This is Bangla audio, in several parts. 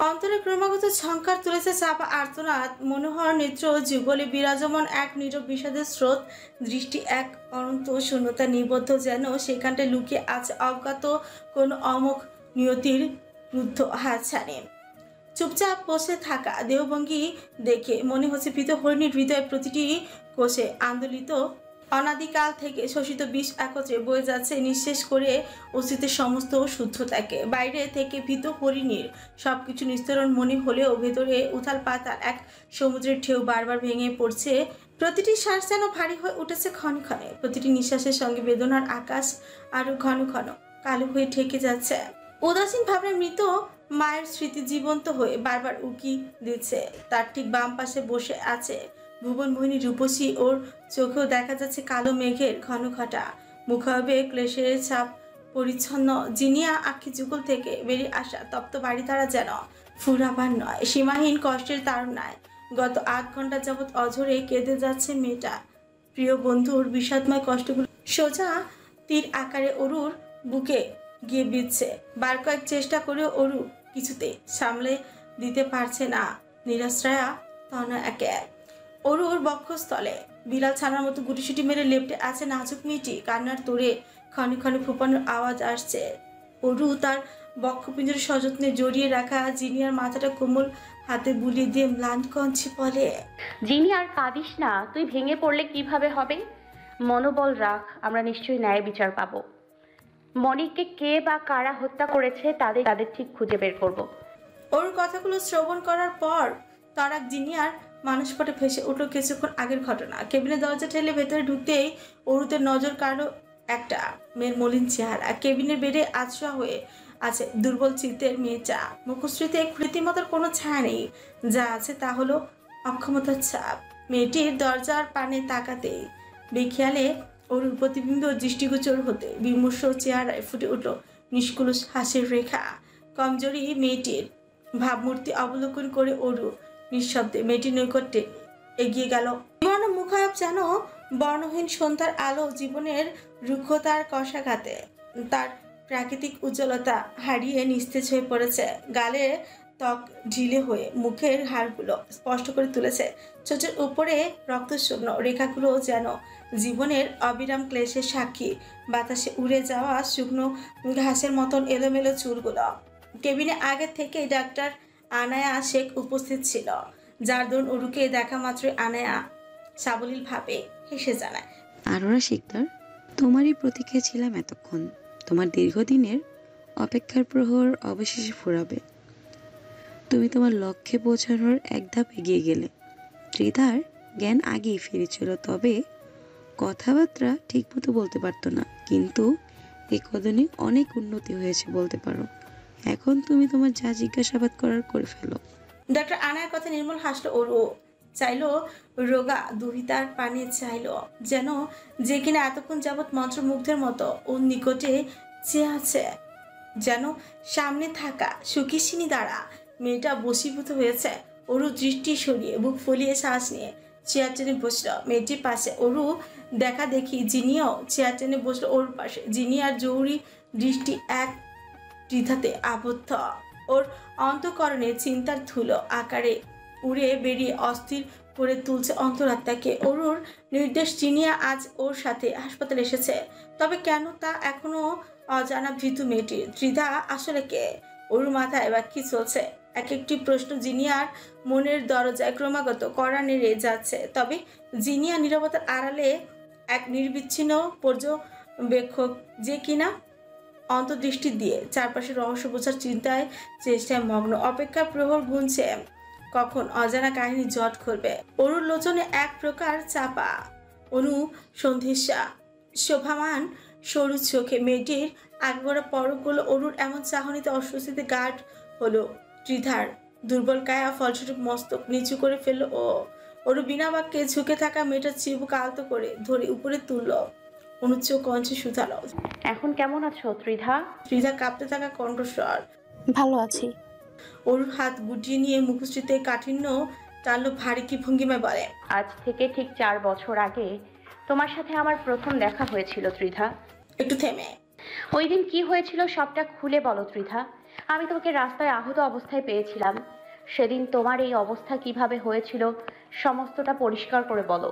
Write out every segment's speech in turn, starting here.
অন্তরে ক্রমাগত ঝংকার তুলেছে চাপা আর্তনাদ, মনোহর নেত্র যুগলে বিরাজমান এক নীরব বিষাদের স্রোত, দৃষ্টি এক অনন্ত শূন্যতা নিবদ্ধ, যেন সেখানটায় লুকিয়ে আছে অজ্ঞাত কোন অমোঘ নিয়তির রুদ্ধ হাতছানি। চুপচাপ বসে থাকা দেহভঙ্গি দেখে মনে হচ্ছে পৃত হরিণীর হৃদয় প্রতিটি কোষে আন্দোলিত অনাদিকাল থেকে শোষিত বিষ একত্রে বয়ে যাচ্ছে, নিঃশেষ করে অস্তিত্বের সমস্ত শুদ্ধতাকে। বাইরে থেকে ভীত হরিণীর সবকিছু নিস্তরণ মনে হলেও ভেতরে উথাল পাতাল এক সমুদ্রের ঢেউ বারবার ভেঙে পড়ছে। প্রতিটি শ্বাস যেন ভারী হয়ে উঠেছে ক্ষণে ক্ষণে, প্রতিটি নিঃশ্বাসের সঙ্গে বেদনার আকাশ আরো ঘন ঘন কালো হয়ে ঠেকে যাচ্ছে। উদাসীন ভাবে মৃত মায়ের স্মৃতি জীবন্ত হয়ে বারবার উকি দিচ্ছে। তার ঠিক বাম পাশে বসে আছে ভুবন মোহিনী রূপসী, ওর চোখেও দেখা যাচ্ছে কালো মেঘের ঘন ঘটা, মুখাবে ক্লেশের ছাপ পরিচ্ছন্ন। জিনিয়া আখি যুগল থেকে বেরিয়ে আসা তপ্ত বাড়ি তারা যেন ফুরাবার নয়, সীমাহীন কষ্টের তাড়নায় গত 8 ঘন্টা যাবৎ অঝরে কেঁদে যাচ্ছে মেয়েটা। প্রিয় বন্ধুর বিষাদময় কষ্টগুলো সোজা তীর আকারে অরুর বুকে গিয়ে বিঁধছে। বার কয়েক চেষ্টা করেও অরু কিছুতে সামলে দিতে পারছে না নিরাশ্রয়া তনয়াকে। অরুর বক্ষস্থলে বিড়াল ছানার মতো গুটিসুটি মেরে লেপটে আছে নাজুক মেয়েটি, কান্নার তোড়ে ক্ষণে ক্ষণে ফুপানোর আওয়াজ আসছে। অরু তার বক্ষপিঞ্জরে সযত্নে জড়িয়ে রাখা জিনিয়ার মাথাটা কোমল হাতে বুলিয়ে দিয়ে ম্লান কঞ্চে বলে, জিনি আর কাঁদিস না, তুই ভেঙে পড়লে কিভাবে হবে? মনোবল রাখ, আমরা নিশ্চয়ই ন্যায় বিচার পাবো। মনিককে কে বা কারা হত্যা করেছে তাদের তাদের ঠিক খুঁজে বের করব। ওর কথাগুলো শ্রবণ করার পর তারাক জিনিয়ার মানসপটে ভেসে উঠল কিছুক্ষণ আগের ঘটনা। কেবিনের দরজা ঠেলে ভেতরে ঢুকতেই অরুতের নজর কাড়ল একটা মেয়ের মলিন চেহারা। কেবিনের বেডে আছড়া হয়ে আছে দুর্বল চিত্তের মেয়েটা, মুখশ্রীতে কৃত্রিমতার কোনো ছায়া নেই, যা আছে তা হলো অক্ষমতার ছাপ। মেয়েটির দরজার পানে তাকাতেই বেখেয়ালে অরুর প্রতিবিম্ব দৃষ্টিগোচর হতে বিমর্ষ চেহারায় ফুটে উঠল নিষ্কুলস হাসির রেখা। কমজোরি মেয়েটির ভাবমূর্তি অবলোকন করে অরু নিঃশব্দে মেয়েটির নৈকট্যে এগিয়ে গেল। বিবর্ণ মুখায়ব যেন বর্ণহীন সন্ধ্যার আলো, জীবনের রুক্ষতার কষাঘাতে তার প্রাকৃতিক উজ্জ্বলতা হারিয়ে নিস্তেজ হয়ে পড়েছে। গালে ত্বক ঢিলে হয়ে মুখের হাড়গুলো স্পষ্ট করে তুলেছে, চোখের উপরে রক্তশূন্য রেখাগুলো যেন জীবনের অবিরাম ক্লেশের সাক্ষী। বাতাসে উড়ে যাওয়া শুকনো ঘাসের মতন এলোমেলো চুলগুলো। কেবিনে আগে থেকেই ডাক্তার আনায়া শেখ উপস্থিত ছিল, যার দরুন অরুকে দেখা মাত্রই আনায়া সাবলীল ভাবে হেসে জানায়, আরোরা শিকদার, তোমারই প্রতীক্ষায় ছিলাম এতক্ষণ। তোমার দীর্ঘদিনের অপেক্ষার প্রহর অবশেষে ফুরাবে। তুমি তোমার লক্ষ্যে পৌঁছানোর এক ধাপ এগিয়ে গেলে। ত্রিধার জ্ঞান আগেই ফিরেছিল, তবে কথাবার্তা ঠিকমতো বলতে পারতো না, কিন্তু এ কদিনে অনেক উন্নতি হয়েছে বলতে পারো। এখন তুমি তোমার যা জিজ্ঞাসাবাদ করার করে ফেলো। ডাক্তার আনায়ার কথা নির্মল হাসলো ওরও, চাইলো রোগা দুহিতার পানে, চাইলো যেন যে কিনা এতক্ষণ যাবৎ মন্ত্রমুগ্ধের মতো ওর নিকটে চেয়ে আছে, যেন সামনে থাকা সুখিসিনী দ্বারা মেয়েটা বশীভূত হয়েছে। অরু দৃষ্টি সরিয়ে বুক ফুলিয়ে শ্বাস নিয়ে চেয়ার টেনে বসলো মেয়েটির পাশে। অরু দেখা দেখি জিনিয়াও চেয়ার টেনে বসলো ওর পাশে। জিনিয়ার জরুরি দৃষ্টি এক দ্বিধাতে আবদ্ধ, ওর অন্তঃকরণে চিন্তার ধুলো আকারে উড়ে বেরিয়ে অস্থির করে তুলছে অন্তরাত্মাকে। অরুর নির্দেশ জিনিয়া আজ ওর সাথে হাসপাতালে এসেছে, তবে কেন তা এখনো অজানা ভীতু মেয়েটির। ত্রিধা আসলে কে? অরুর মাথায় এবার কি চলছে? এক একটি প্রশ্ন জিনিয়ার মনের দরজায় ক্রমাগত কড়া নেড়ে যাচ্ছে। তবে জিনিয়া নীরবতার আড়ালে এক নির্বিচ্ছিন্ন পর্যবেক্ষক, যে কিনা অন্তর্দৃষ্টি দিয়ে চারপাশে রহস্য বোঝার চিন্তায় চেষ্টায় মগ্ন। অপেক্ষার প্রহর গুনছে কখন অজানা কাহিনী জট খুলবে। অরুর লোচনে এক প্রকার চাপা অনুসন্ধিসা শোভামান সরু চোখে মেয়েটির আগবড়া পরকগুলো অরুর এমন চাহনিতে অস্বস্তিতে গাঢ় হলো। ত্রিধার দুর্বল কায়া ফলস্বরূপ মস্তক নিচু করে ফেললো ও অরু বিনা বাক্যে ঝুঁকে থাকা মেয়েটার চিবুক আলতো করে ধরে উপরে তুলল। অনুচ্চ কঞ্চে শুধালো, এখন কেমন আছো ত্রিধা? ত্রিধা কাঁপতে থাকা কণ্ঠস্বর। ভালো আছি। অরুর হাত গুটিয়ে নিয়ে মুখশ্রীতে কাঠিন্য টানলো ভারী কি ভঙ্গিমায় বলে, আজ থেকে ঠিক 4 বছর আগে তোমার সাথে আমার প্রথম দেখা হয়েছিল ত্রিধা। একটু থেমে, ওই দিন কি হয়েছিল সবটা খুলে বলো ত্রিধা। আমি তোমাকে রাস্তায় আহত অবস্থায় পেয়েছিলাম। সেদিন তোমার এই অবস্থা কিভাবে হয়েছিল সমস্তটা পরিষ্কার করে বলো।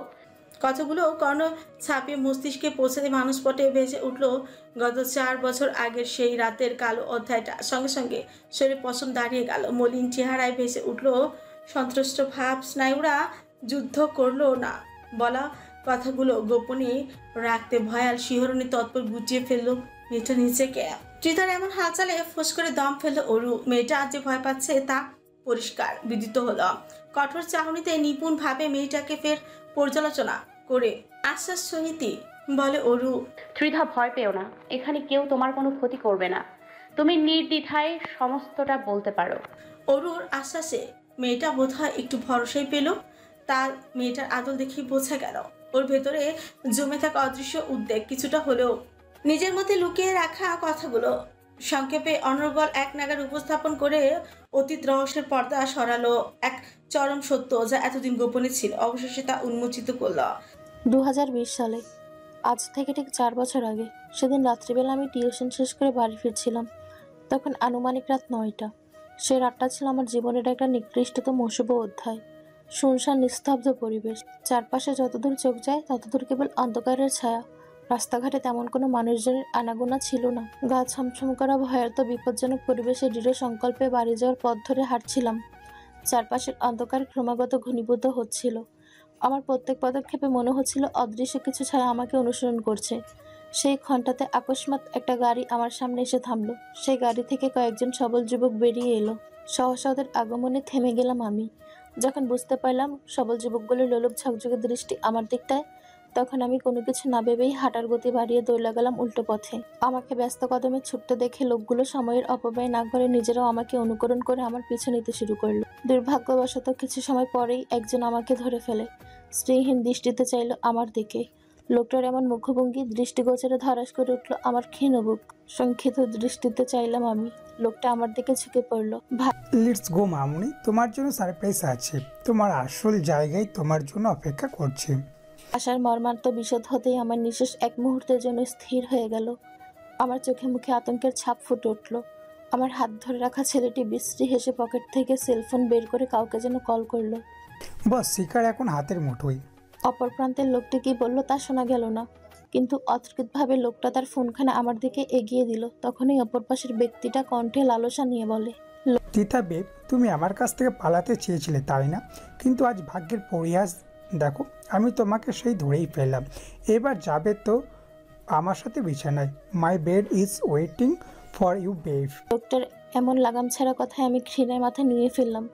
কথাগুলো কর্ণ ছাপিয়ে মস্তিষ্কে পৌঁছাতে মানুষপটে ভেসে উঠল গত 4 বছর আগের সেই রাতের কালো অধ্যায়টা। সঙ্গে সঙ্গে শরীরে পশম দাঁড়িয়ে গেল, মলিন চেহারায় ভেসে উঠল সন্ত্রস্ত ভাব। স্নায়ুরা যুদ্ধ করলো না, বলা কথাগুলো গোপনে রাখতে ভয়াল শিহরণে তৎপর গুটিয়ে ফেললো মেয়েটা নিজেকে। ত্রিতার এমন হালচালে ফোঁস করে দম ফেললো অরু। মেয়েটা যে ভয় পাচ্ছে তা পরিষ্কার বিদিত হলো। কঠোর চাহনিতে নিপুণ ভাবে মেয়েটাকে ফের পর্যালোচনা করে আশ্বাস সহিতই বলে অরু, ত্রিধা, ভয় পেও না, এখানে কেউ তোমার কোনো ক্ষতি করবে না। তুমি নির্দ্বিধায় সমস্তটা বলতে পারো। অরুর আশ্বাসে মেয়েটা বোধহয় একটু ভরসাই পেল। তার মেয়েটার আদল দেখেই বোঝা গেল ওর ভেতরে জমে থাকা অদৃশ্য উদ্বেগ কিছুটা হলেও নিজের মধ্যে লুকিয়ে রাখা কথাগুলো সংক্ষেপে অনর্গল এক নাগার উপস্থাপন করে অতীত রহস্যের পর্দা সরালো। এক চরম সত্য যা এতদিন গোপনে ছিল অবশেষে তা উন্মোচিত করল। 2020 সালে, আজ থেকে ঠিক 4 বছর আগে, সেদিন রাত্রিবেলা আমি টিউশন শেষ করে বাড়ি ফিরছিলাম। তখন আনুমানিক রাত 9টা। সে রাতটা ছিল আমার জীবনের একটা নিকৃষ্টতম অশুভ অধ্যায়। শুনশান নিস্তব্ধ পরিবেশ, চারপাশে যতদূর চোখ যায় ততদূর কেবল অন্ধকারের ছায়া। রাস্তাঘাটে তেমন কোনো মানুষজনের আনাগোনা ছিল না। গা ছমছম করা ভয়ার্ত বিপজ্জনক পরিবেশে দৃঢ় সংকল্পে বাড়ি যাওয়ার পথ ধরে হাঁটছিলাম। চারপাশের অন্ধকার ক্রমাগত ঘনীভূত হচ্ছিল। আমার প্রত্যেক পদক্ষেপে মনে হচ্ছিল অদৃশ্য কিছু ছায়া আমাকে অনুসরণ করছে। সেই ক্ষণটাতে আকস্মাৎ একটা গাড়ি আমার সামনে এসে থামলো। সেই গাড়ি থেকে কয়েকজন সবল যুবক বেরিয়ে এলো। সহসা ওদের আগমনে থেমে গেলাম আমি। যখন বুঝতে পারলাম সবল যুবকগুলোর লোলক ঝকঝকে দৃষ্টি আমার দিকটায়, তখন আমি কোনো কিছু না ভেবেই হাঁটার গতি বাড়িয়ে দৌড় লাগালাম উল্টো পথে। আমাকে ব্যস্ত কদমে ছুটতে দেখে লোকগুলো সময়ের অপব্যয় না করে নিজেরাও আমাকে অনুকরণ করে আমার পিছু নিতে শুরু করলো। দুর্ভাগ্যবশত কিছু সময় পরেই একজন আমাকে ধরে ফেলে। স্ত্রীহীন দৃষ্টিতে চাইল আমার দিকে। লোকটার এমন মুখভঙ্গি দৃষ্টিগোচরে ধরাস করে উঠল আমার ক্ষীণ বুক। সংক্ষিপ্ত দৃষ্টিতে চাইলাম আমি। লোকটা আমার দিকে ঝুঁকে পড়ল। লেটস গো মামুনি, তোমার জন্য সারপ্রাইজ আছে। তোমার আসল জায়গায় তোমার জন্য অপেক্ষা করছে। আশার মর্মার্থ বিশদ হতেই আমার নিঃশ্বাস এক মুহূর্তের জন্য স্থির হয়ে গেল। আমার চোখে মুখে আতঙ্কের ছাপ ফুটে উঠল। আমার হাত ধরে রাখা ছেলেটি বিশ্রী হেসে পকেট থেকে সেলফোন বের করে কাউকে যেন কল করলো। বস, শিকার এখন হাতের মুঠোয়। অপর প্রান্তের লোকটি কি বলল তা শোনা গেল না, কিন্তু অদ্ভুতভাবে লোকটা তার ফোনখানা আমার দিকে এগিয়ে দিল। তখনই অপর পাশের ব্যক্তিটা কণ্ঠে লালসা নিয়ে বলে, তিতা বেব, তুমি আমার কাছ থেকে পালাতে চেয়েছিলে তাই না? কিন্তু আজ ভাগ্যের পরিহাস দেখো, আমি তোমাকে সেই ধরেই পেলাম। এবার যাবে তো আমার সাথে বিছানায়। My bed is waiting for you babe. লোকটার এমন লাগাম ছাড়া কথায় আমি ঘৃণায় মাথা নিয়ে ফেললাম।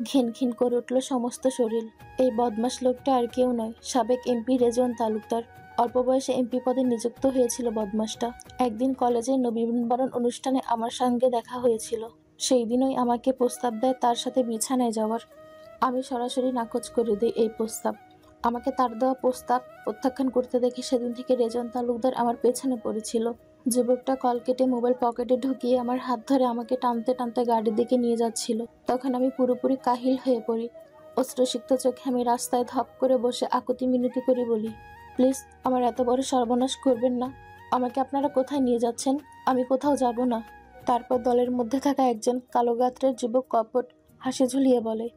ঘিন ঘিন করে উঠল সমস্ত শরীর। এই বদমাস লোকটা আর কেউ নয়, সাবেক এমপি রেজওয়ান তালুকদার। অল্প বয়সে এমপি পদে নিযুক্ত হয়েছিল বদমাসটা। একদিন কলেজে নবীনবরণ অনুষ্ঠানে আমার সঙ্গে দেখা হয়েছিল। সেই দিনই আমাকে প্রস্তাব দেয় তার সাথে বিছানায় যাওয়ার। আমি সরাসরি নাকচ করে দিই এই প্রস্তাব। আমাকে তার দেওয়া প্রস্তাব প্রত্যাখ্যান করতে দেখে সেদিন থেকে রেজওয়ান তালুকদার আমার পেছনে পড়েছিল। যুবকটা কল কেটে মোবাইল পকেটে ঢুকিয়ে আমার হাত ধরে আমাকে টানতে টানতে গাড়ির দিকে নিয়ে যাচ্ছিল। তখন আমি পুরোপুরি কাহিল হয়ে পড়ি। অশ্রুসিক্ত চোখে আমি রাস্তায় ধপ করে বসে আকুতি মিনতি করে বলি, প্লিজ আমার এত বড় সর্বনাশ করবেন না। আমাকে আপনারা কোথায় নিয়ে যাচ্ছেন? আমি কোথাও যাব না। তারপর দলের মধ্যে থাকা একজন কালো গাত্রের যুবক কপট হাসি ঝুলিয়ে বলে,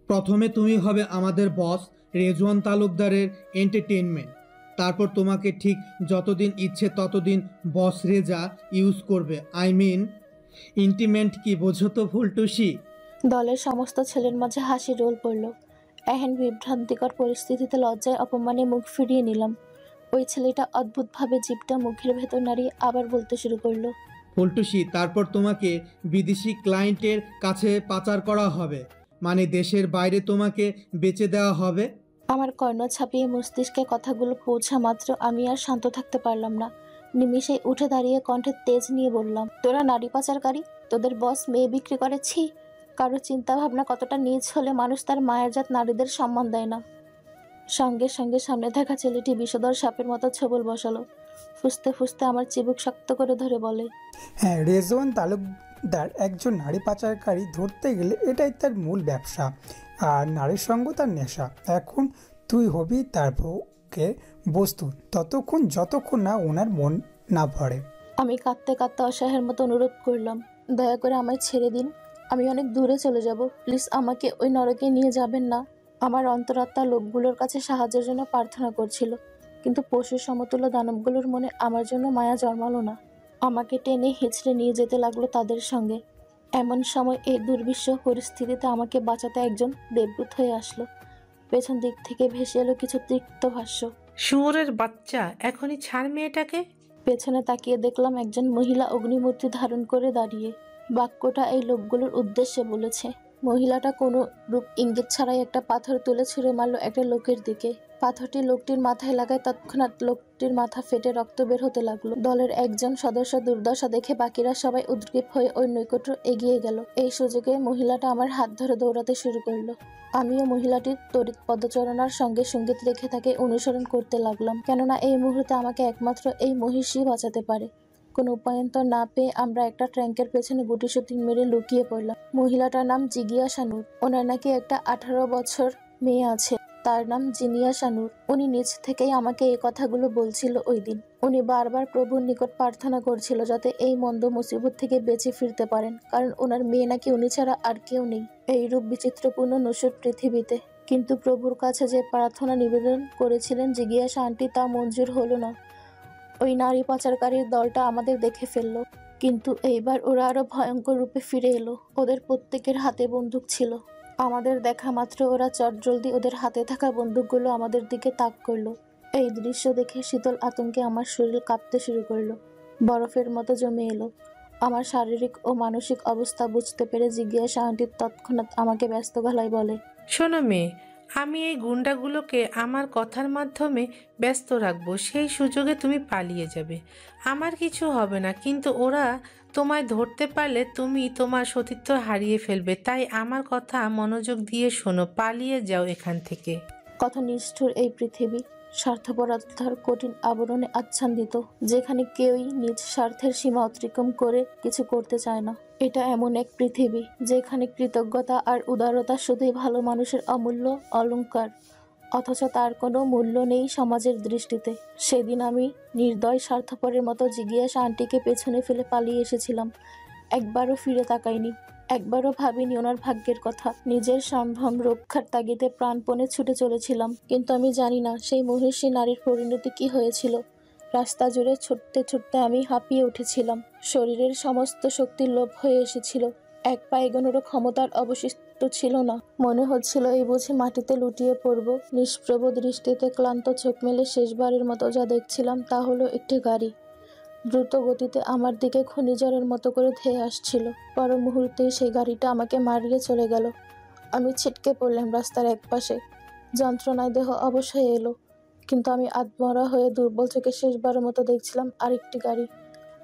প্রথমে তুমি হবে আমাদের বস রেজওয়ান তালুকদারের এন্টারটেইনমেন্ট। তারপর তোমাকে ঠিক যতদিন ইচ্ছে ততদিন বস রেজা ইউজ করবে। আই মিন ইন্টিমেন্ট, কি বোঝো তো ফুলটুসি? দলের সমস্ত ছেলের মাঝে হাসি রোল পড়ল। এহেন বিভ্রান্তিকর পরিস্থিতিতে লজ্জায় অপমানে মুখ ফিরিয়ে নিলাম। ওই ছেলেটা অদ্ভুতভাবে জিভটা মুখের ভেতর নাড়িয়ে আবার বলতে শুরু করলো, ফুলটুসি, তারপর তোমাকে বিদেশি ক্লায়েন্টের কাছে পাচার করা হবে, মানে দেশের বাইরে তোমাকে বেচে দেওয়া হবে। আমার কর্ণ ছাপিয়ে মস্তিষ্কে কথাগুলো পৌঁছা মাত্র আমি আর শান্ত থাকতে পারলাম না। নিমিষে উঠে দাঁড়িয়ে কণ্ঠে তেজ নিয়ে বললাম, তোরা নারী পাচারকারী, তোদের বস মেয়ে বিক্রি করেছি। কারো চিন্তা ভাবনা কতটা নীচ হলে মানুষ তার মায়ের জাত নারীদের সম্মান দেয় না। সঙ্গে সঙ্গে সামনে থাকা ছেলেটি বিষধর সাপের মতো ছবল বসালো। ফুসতে ফুসতে আমার চিবুক শক্ত করে ধরে বলে, হ্যাঁ, রেজওয়ান তালুকদার একজন নারী পাচারকারী ধরতে গেলে এটাই তার মূল ব্যবসা, আর নারীর সঙ্গ তার নেশা। এখন তুই হবি তার ভোগের বস্তু যতক্ষণ না ওনার মন না ভরে। আমি কাঁদতে কাঁদতে অসহায়ের মতো অনুরোধ করলাম, দয়া করে আমায় ছেড়ে দিন, আমি অনেক দূরে চলে যাব, প্লিজ আমাকে ওই নরকে নিয়ে যাবেন না। আমার অন্তরাত্মা লোকগুলোর কাছে সাহায্যের জন্য প্রার্থনা করছিল, কিন্তু পশুর সমতুল্য দানবগুলোর মনে আমার জন্য মায়া জন্মালো না। আমাকে টেনে হিঁচড়ে নিয়ে যেতে লাগলো তাদের সঙ্গে। এমন সময় এই দুর্বিষহ পরিস্থিতিতে আমাকে বাঁচাতে একজন দেবদূত হয়ে আসলো। পেছন দিক থেকে ভেসে এলো কিছু তিক্ত ভাষ্য। শুয়োরের বাচ্চা, এখনই ছাড় মেয়েটাকে। পেছনে তাকিয়ে দেখলাম একজন মহিলা অগ্নিমূর্তি ধারণ করে দাঁড়িয়ে। বাক্যটা এই লোকগুলোর উদ্দেশ্যে বলেছে। মহিলাটা কোনো রূপ ইঙ্গিত ছাড়াই একটা পাথর তুলে ছুঁড়ে মারলো একটা লোকের দিকে। পাথরটি লোকটির মাথায় লাগায় তৎক্ষণাৎ লোকটির মাথা ফেটে রক্ত বের হতে লাগলো। দলের একজন সদস্য দুর্দশা দেখে বাকিরা সবাই উদ্গ্রীব হয়ে ওই নৈকট্য এগিয়ে গেল। এই সুযোগে মহিলাটা আমার হাত ধরে দৌড়াতে শুরু করলো। আমিও মহিলাটির তড়িৎ পদচারণার সঙ্গে সঙ্গীত রেখে তাকে অনুসরণ করতে লাগলাম, কেননা এই মুহূর্তে আমাকে একমাত্র এই মহিষী বাঁচাতে পারে। কোনো উপায়ন্তর না পেয়ে আমরা একটা ট্যাঙ্কের পেছনে গুটিসুটি মেরে লুকিয়ে পড়লাম। মহিলাটার নাম জিগিয়া শানুর। ওনার নাকি একটা 18 বছর মেয়ে আছে, তার নাম জিনিয়া শানুর। উনি নিজ থেকেই আমাকে এই কথাগুলো বলছিল ওই দিন। উনি বারবার প্রভুর নিকট প্রার্থনা করছিল যাতে এই মন্দ মুসিবত থেকে বেঁচে ফিরতে পারেন, কারণ ওনার মেয়ে নাকি উনি ছাড়া আর কেউ নেই এই রূপ বিচিত্রপূর্ণ নশ্বর পৃথিবীতে। কিন্তু প্রভুর কাছে যে প্রার্থনা নিবেদন করেছিলেন জিজ্ঞাসা আন্টি, তা মঞ্জুর হলো না। ওই নারী পাচারকারীর দলটা আমাদের দেখে ফেললো, কিন্তু এইবার ওরা আরো ভয়ঙ্কর রূপে ফিরে এলো। ওদের প্রত্যেকের হাতে বন্দুক ছিল। আমাদের দেখা মাত্র ওরা চটজলদি ওদের হাতে থাকা বন্দুকগুলো আমাদের দিকে তাক করলো। এই দৃশ্য দেখে শীতল আতঙ্কে আমার শরীর কাঁপতে শুরু করলো, বরফের মতো জমে এলো। আমার শারীরিক ও মানসিক অবস্থা বুঝতে পেরে জিজ্ঞাসা আন্টি তৎক্ষণাৎ আমাকে ব্যস্ত গলায় বলে, শোনো মেয়ে, আমি এই গুন্ডাগুলোকে আমার কথার মাধ্যমে ব্যস্ত রাখবো, সেই সুযোগে তুমি পালিয়ে যাবে। আমার কিছু হবে না, কিন্তু ওরা তোমায় ধরতে পারলে তুমি তোমার সতীত্ব হারিয়ে ফেলবে। তাই আমার কথা মনোযোগ দিয়ে শোনো, পালিয়ে যাও এখান থেকে। কত নিষ্ঠুর এই পৃথিবী, স্বার্থপরতার কঠিন আবরণে আচ্ছাদিত, যেখানে কেউই নিজ স্বার্থের সীমা অতিক্রম করে কিছু করতে চায় না। এটা এমন এক পৃথিবী যেখানে কৃতজ্ঞতা আর উদারতা শুধুই ভালো মানুষের অমূল্য অলংকার, অথচ তার কোনো মূল্য নেই সমাজের দৃষ্টিতে। সেদিন আমি নির্দয় স্বার্থপরের মতো জিজ্ঞাসা আন্টিকে পেছনে ফেলে পালিয়ে এসেছিলাম। একবারও ফিরে তাকাইনি, একবারও ভাবিনি ওনার ভাগ্যের কথা। নিজের সম্ভ্রম রক্ষার তাগিদে প্রাণপণে ছুটে চলেছিলাম, কিন্তু আমি জানি না সেই মহিষী নারীর পরিণতি কি হয়েছিল। রাস্তা জুড়ে ছুটতে ছুটতে আমি হাঁপিয়ে উঠেছিলাম। শরীরের সমস্ত শক্তি লোপ হয়ে এসেছিল, এক পা এগোনোরও ক্ষমতার অবশিষ্ট ছিল না। মনে হচ্ছিল এই বুঝি মাটিতে লুটিয়ে পড়ব। নিষ্প্রভ দৃষ্টিতে ক্লান্ত চোখ মেলে শেষবারের মতো যা দেখছিলাম তা হলো একটি গাড়ি দ্রুত গতিতে আমার দিকে ঘূর্ণিঝড়ের মতো করে ধেয়ে আসছিল। পর মুহূর্তেই সেই গাড়িটা আমাকে মারিয়ে চলে গেল। আমি ছিটকে পড়লাম রাস্তার একপাশে। যন্ত্রণায় দেহ অবশ হয়ে এলো, কিন্তু আমি আধমরা হয়ে দুর্বল চোখে শেষবারের মতো দেখছিলাম আরেকটি গাড়ি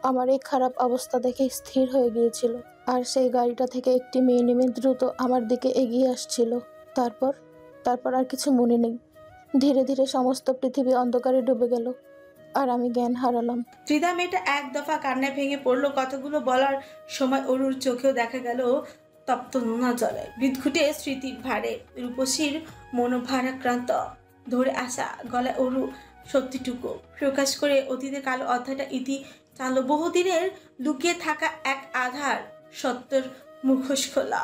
আমার এই খারাপ অবস্থা দেখে স্থির হয়ে গিয়েছিল, আর সেই গাড়িটা থেকে একটি মেয়ে নেমে দ্রুত আমার দিকে এগিয়ে আসছিল। তারপর আর কিছু মনে নেই। ধীরে ধীরে সমস্ত পৃথিবী অন্ধকারে ডুবে গেল, আর আমি জ্ঞান হারালাম। ত্রিধা মেয়েটা এক দফা কান্নায় ভেঙে পড়লো। কথাগুলো বলার সময় অরুর চোখেও দেখা গেল তপ্ত নোনা জলে বিদঘুটে স্মৃতির ভারে রূপসীর মনোভারাক্রান্ত। ধরে আসা গলায় অরু সত্যিটুকু প্রকাশ করে অতীতের কালো অধ্যায়টা ইতি টানল। বহুদিনের লুকিয়ে থাকা এক আধার সত্যের মুখোশ খোলা।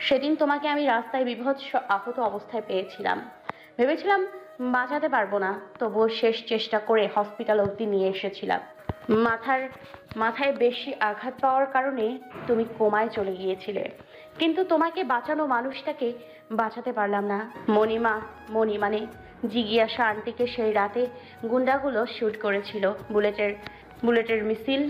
সেদিন তোমাকে আমি রাস্তায় বিভৎস আহত অবস্থায় পেয়েছিলাম। ভেবেছিলাম বাঁচাতে পারবো না, তবুও শেষ চেষ্টা করে হসপিটাল অবধি নিয়ে এসেছিলাম। মাথায় বেশি আঘাত পাওয়ার কারণে তুমি কোমায় চলে গিয়েছিলে, কিন্তু তোমাকে বাঁচানো মানুষটাকে বাঁচাতে পারলাম না। মণি মানে জিজ্ঞাসা আন্টিকে সেই রাতে গুন্ডাগুলো শ্যুট করেছিল। বুলেটের মিছিল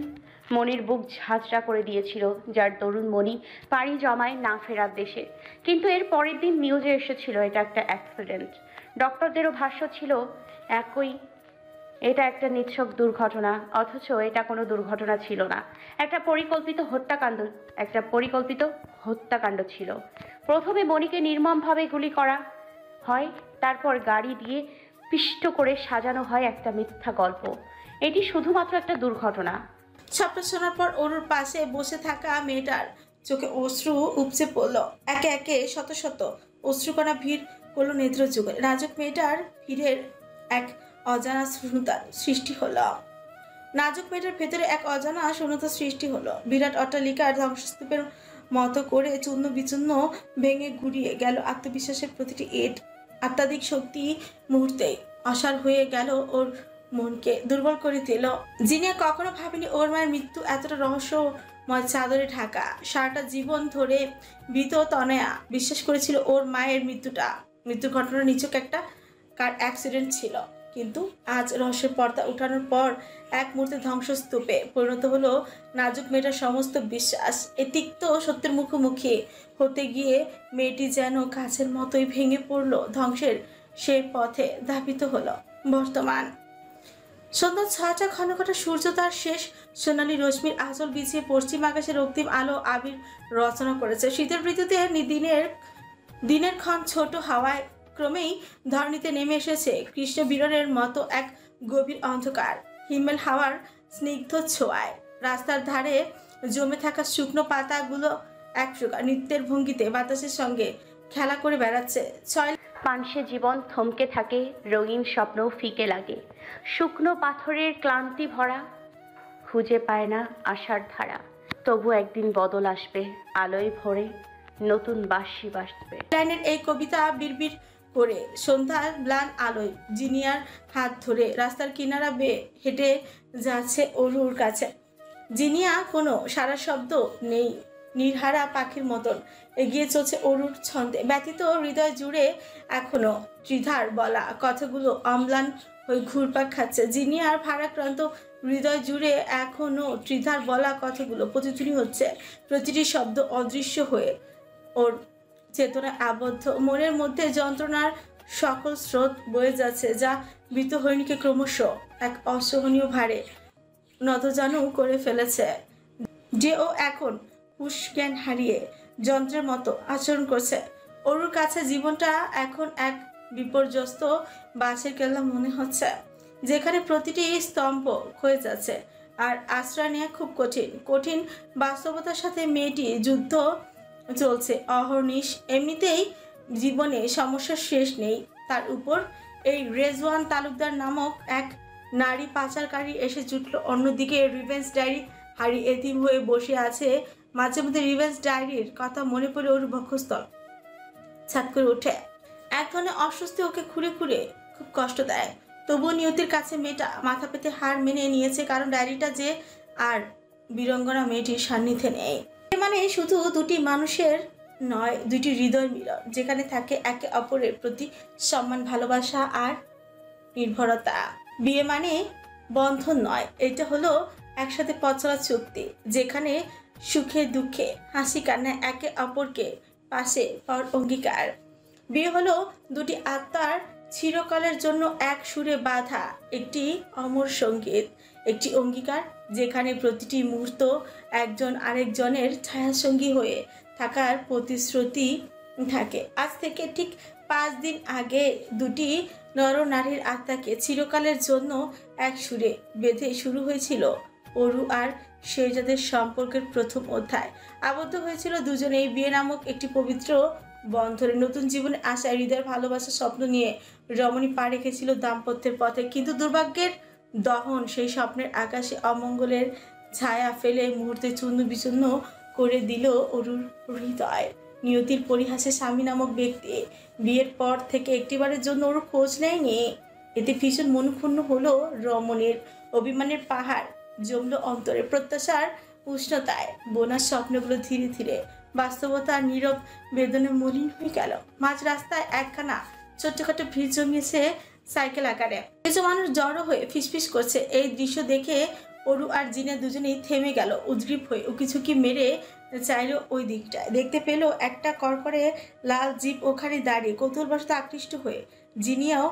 মনির বুক ঝাঁঝরা করে দিয়েছিল, যার দরুন মণি পাড়ি জমায় না ফেরার দেশে। কিন্তু এর পরের দিন নিউজে এসেছিল এটা একটা অ্যাক্সিডেন্ট। ডক্টরদেরও ভাষ্য ছিল এটা একটা নিছক দুর্ঘটনা, অথচ এটা কোনো দুর্ঘটনা ছিল না, একটা পরিকল্পিত হত্যাকাণ্ড ছিল। প্রথমে মণিকে নির্মমভাবে গুলি করা হয়, তারপর গাড়ি দিয়ে পিষ্ট করে সাজানো হয় একটা মিথ্যা গল্প। এটি শুধুমাত্র একটা দুর্ঘটনা। সবটা শোনার পর অরুর পাশে বসে থাকা মেয়েটার চোখে অশ্রু উপচে পড়ল। একে একে শত শত অশ্রুকণা ভিড় করলো নেত্র যুগল। রাজক মেয়েটার ভিড়ের এক অজানা শ্রুতার সৃষ্টি হলো। নাজুক মেয়েটার ভেতরে এক অজানা শূন্যতা সৃষ্টি হলো। বিরাট অট্টালিকার ধ্বংসস্তূপের মতো করে চূর্ণ বিচূর্ণ ভেঙে গুড়িয়ে গেল আত্মবিশ্বাসের প্রতিটি ইট। আত্মাধিক শক্তি মুহূর্তেই অসার হয়ে গেল ওর মনকে দুর্বল করে দিল। জিনিয়া কখনো ভাবেনি ওর মায়ের মৃত্যু এতটা রহস্যময় চাদরে ঢাকা। সারাটা জীবন ধরে ভীত তনয়া বিশ্বাস করেছিল ওর মায়ের মৃত্যুর ঘটনা নিছক একটা কার অ্যাক্সিডেন্ট ছিল। কিন্তু আজ রহস্যের পর্দা উঠানোর পর এক মুহূর্তে ধ্বংসস্তূপে পরিণত হলো নাজুক মেয়েটার সমস্ত বিশ্বাস। এ তিক্ত সত্যের মুখোমুখি হতে গিয়ে মেয়েটি যেন কাছের মতোই ভেঙে পড়ল, ধ্বংসের সে পথে ধাবিত হলো। বর্তমান সন্ধ্যা 6টা, ঘনঘটা সূর্য তার শেষ সোনালি রশ্মির আঁচল বিছিয়ে পশ্চিম আকাশের রক্তিম আলো আবির রচনা করেছে। শীতের ঋতুতে দিনের ক্ষণ ছোট হাওয়ায় ক্রমেই ধরণীতে নেমে এসেছে কৃষ্ণ বিরনের মতো এক গভীর অন্ধকার। হিমেল হাওয়ার স্নিগ্ধ ছোঁয়ায় রাস্তার ধারে জমে থাকা শুকনো পাতাগুলো এক প্রকার নৃত্যের ভঙ্গিতে বাতাসের সঙ্গে খেলা করে বেড়াচ্ছে। পানসে জীবন থমকে থাকে, রঙিন স্বপ্ন ফিকে লাগে, শুকনো পাথরের ক্লান্তি ভরা, খুঁজে পায় না আশার ধারা। তবু একদিন বদল আসবে, আলোয় ভরে নতুন বাঁশি বাজবে। লাইনের এই কবিতা বিড়বিড় করে সন্ধ্যার ম্লান আলোয় জিনিয়ার হাত ধরে রাস্তার কিনারা বেয়ে হেঁটে যাচ্ছে অরুর কাছে। জিনিয়া কোনো সারা শব্দ নেই, নির্হারা পাখির মতন এগিয়ে চলছে অরুর ছন্দে। ব্যথিত হৃদয় জুড়ে এখনো ত্রিধার বলা কথাগুলো অম্লান হয়ে ঘুরপাক খাচ্ছে। জিনিয়ার ভারাক্রান্ত হৃদয় জুড়ে এখনো ত্রিধার বলা কথাগুলো প্রতিধ্বনি হচ্ছে, প্রতিটি শব্দ অদৃশ্য হয়ে ওর চেতনায় আবদ্ধ। মনের মধ্যে যন্ত্রণার সকল স্রোত বয়ে যাচ্ছে, যা মৃত হরিণীকে ক্রমশ এক অসহনীয় ভারে নতজানু করে ফেলেছে। যে ও এখন হুঁশ জ্ঞান হারিয়ে যন্ত্রের মতো আচরণ করছে। অরুর কাছে জীবনটা এখন এক বিপর্যস্ত বাঁশের কেল্লা মনে হচ্ছে, যেখানে প্রতিটি স্তম্ভ ক্ষয়ে যাচ্ছে আর আশ্রয় নেওয়া খুব কঠিন বাস্তবতার সাথে মেয়েটি যুদ্ধ চলছে অহর্নিশ। এমনিতেই জীবনে সমস্যার শেষ নেই, তার উপর এই রেজওয়ান তালুকদার নামক এক নারী পাচারকারী এসে জুটল। অন্যদিকে রিভেঞ্জ ডায়েরি হারিয়ে এতিম হয়ে বসে আছে। মাঝে মধ্যে রিভেঞ্জ ডায়েরির কথা মনে পড়ে ওর বক্ষস্থল ছাদ করে ওঠে। এক ধরনের অস্বস্তি ওকে খুঁড়ে খুব কষ্ট দেয়। তবুও নিয়তির কাছে মেয়েটা মাথা পেতে হার মেনে নিয়েছে, কারণ ডায়েরিটা যে আর বীরঙ্গনা মেয়েটির সান্নিধ্যে নেই। মানে শুধু দুটি মানুষের নয়, দুটি হৃদয় মিলন, যেখানে থাকে একে অপরের প্রতি সম্মান, ভালোবাসা আর নির্ভরতা। বিয়ে মানে বন্ধন নয়, এটা হলো একসাথে পথ চলা চুক্তি, যেখানে সুখে দুঃখে হাসি কান্নায় একে অপরকে পাশে পাওয়ার অঙ্গীকার। বিয়ে হলো দুটি আত্মার চিরকালের জন্য এক সুরে বাঁধা একটি অমর সঙ্গীত, একটি অঙ্গীকার, যেখানে প্রতিটি মুহূর্ত একজন আরেকজনের ছায়াসঙ্গী হয়ে থাকার প্রতিশ্রুতি থাকে। আজ থেকে ঠিক 5 দিন আগে দুটি নরনারীর আত্মাকে চিরকালের জন্য এক সুরে বেঁধে শুরু হয়েছিল অরু আর শেহজাদের সম্পর্কের প্রথম অধ্যায়। আবদ্ধ হয়েছিল দুজনেই বিয়ে নামক একটি পবিত্র বন্ধনে। নতুন জীবনে আসা হৃদয়ের ভালোবাসা স্বপ্ন নিয়ে রমণী পা রেখেছিল দাম্পত্যের পথে, কিন্তু দুর্ভাগ্যের দহন সেই স্বপ্নের আকাশে অমঙ্গলের ছায়া ফেলে মুহূর্তে চূর্ণ বিচূর্ণ করে দিল অরুর হৃদয়। নিয়তির পরিহাসে স্বামী নামক ব্যক্তি বিয়ের পর থেকে একটিবারের জন্য ওর খোঁজ নেয়নি। এতে ভীষণ মনক্ষুণ্ণ হলো রমণীর। অভিমানের পাহাড় জমল অন্তরে, প্রত্যাশার উষ্ণতায় বোনার স্বপ্নগুলো ধীরে ধীরে বাস্তবতার নীরব বেদনে মলিন হয়ে গেল। মাঝ রাস্তায় একখানা ছোট্টখাটো ভিড় জমিয়েছে সাইকেল আকারে। কিছু মানুষ জড়ো হয়ে ফিসফিস করছে। এই দৃশ্য দেখে অরু আর জিনা দুজনেই থেমে গেল, উদ্গ্রীব হয়ে উকিঝুঁকি মেরে চাইল ওই দিকটায়। দেখতে পেল একটা কড়কড়ে লাল জিপ ওখানে দাঁড়িয়ে। কৌতূহলবশত আকৃষ্ট হয়ে জিনিয়াও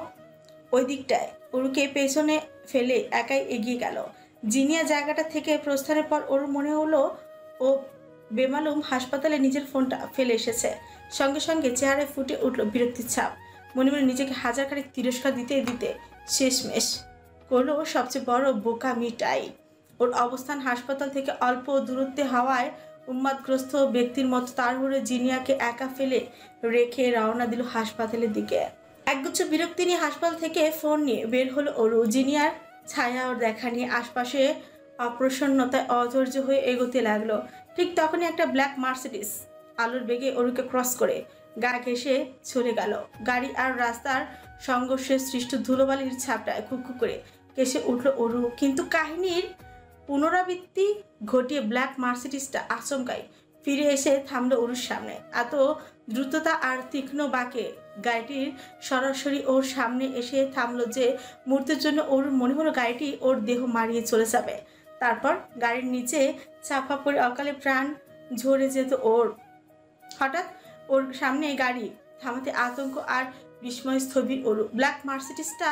ওই দিকটায় অরুকে পেছনে ফেলে একাই এগিয়ে গেল। জিনিয়া জায়গাটা থেকে প্রস্থানের পর ওর মনে হলো ও বেমালুম হাসপাতালে নিজের ফোনটা ফেলে এসেছে। সঙ্গে সঙ্গে চেহারায় ফুটে উঠল বিরক্তির ছাপ। মনে মনে নিজেকে হাজারখানেক তিরস্কার দিতে দিতে শেষমেশ করলো সবচেয়ে বড় বোকামিটাই। ওর অবস্থান হাসপাতাল থেকে অল্প দূরত্বে হওয়ায় উন্মাদগ্রস্ত ব্যক্তির মতো তাড়াহুড়ো জিনিয়াকে একা ফেলে রেখে রওনা দিল হাসপাতালের দিকে। একগুচ্ছ বিরক্তি নিয়ে হাসপাতাল থেকে ফোন নিয়ে বের হলো অরু। জিনিয়ার ছায়া ওর দেখা নিয়ে আশপাশে অপ্রসন্নতায় অধৈর্য হয়ে এগোতে লাগলো। ঠিক তখনই একটা ব্ল্যাক মার্সিডিস আলোর বেগে অরুকে ক্রস করে গা ঘেঁষে চলে গেল। গাড়ি আর রাস্তার সংঘর্ষে সৃষ্ট ধুলোবালির ছাপটায় খুকু করে কেসে উঠল অরু। কিন্তু কাহিনীর পুনরাবৃত্তি ঘটিয়ে ব্ল্যাক মার্সিডিসটা আচমকাই ফিরে এসে থামলো অরুর সামনে। এত দ্রুততা আর তীক্ষ্ণ বাঁকে গাড়িটির সরাসরি ওর সামনে এসে থামলো যে মুহূর্তের জন্য ওর মনে হলো গাড়িটি ওর দেহ মারিয়ে চলে যাবে। তারপর গাড়ির নিচে চাপা পড়ে অকালে প্রাণ ঝরে যেত ওর। হঠাৎ ওর সামনে গাড়ি থামাতে আতঙ্ক আর বিস্ময় স্থবির অরু। ব্ল্যাক মার্সিডিসটা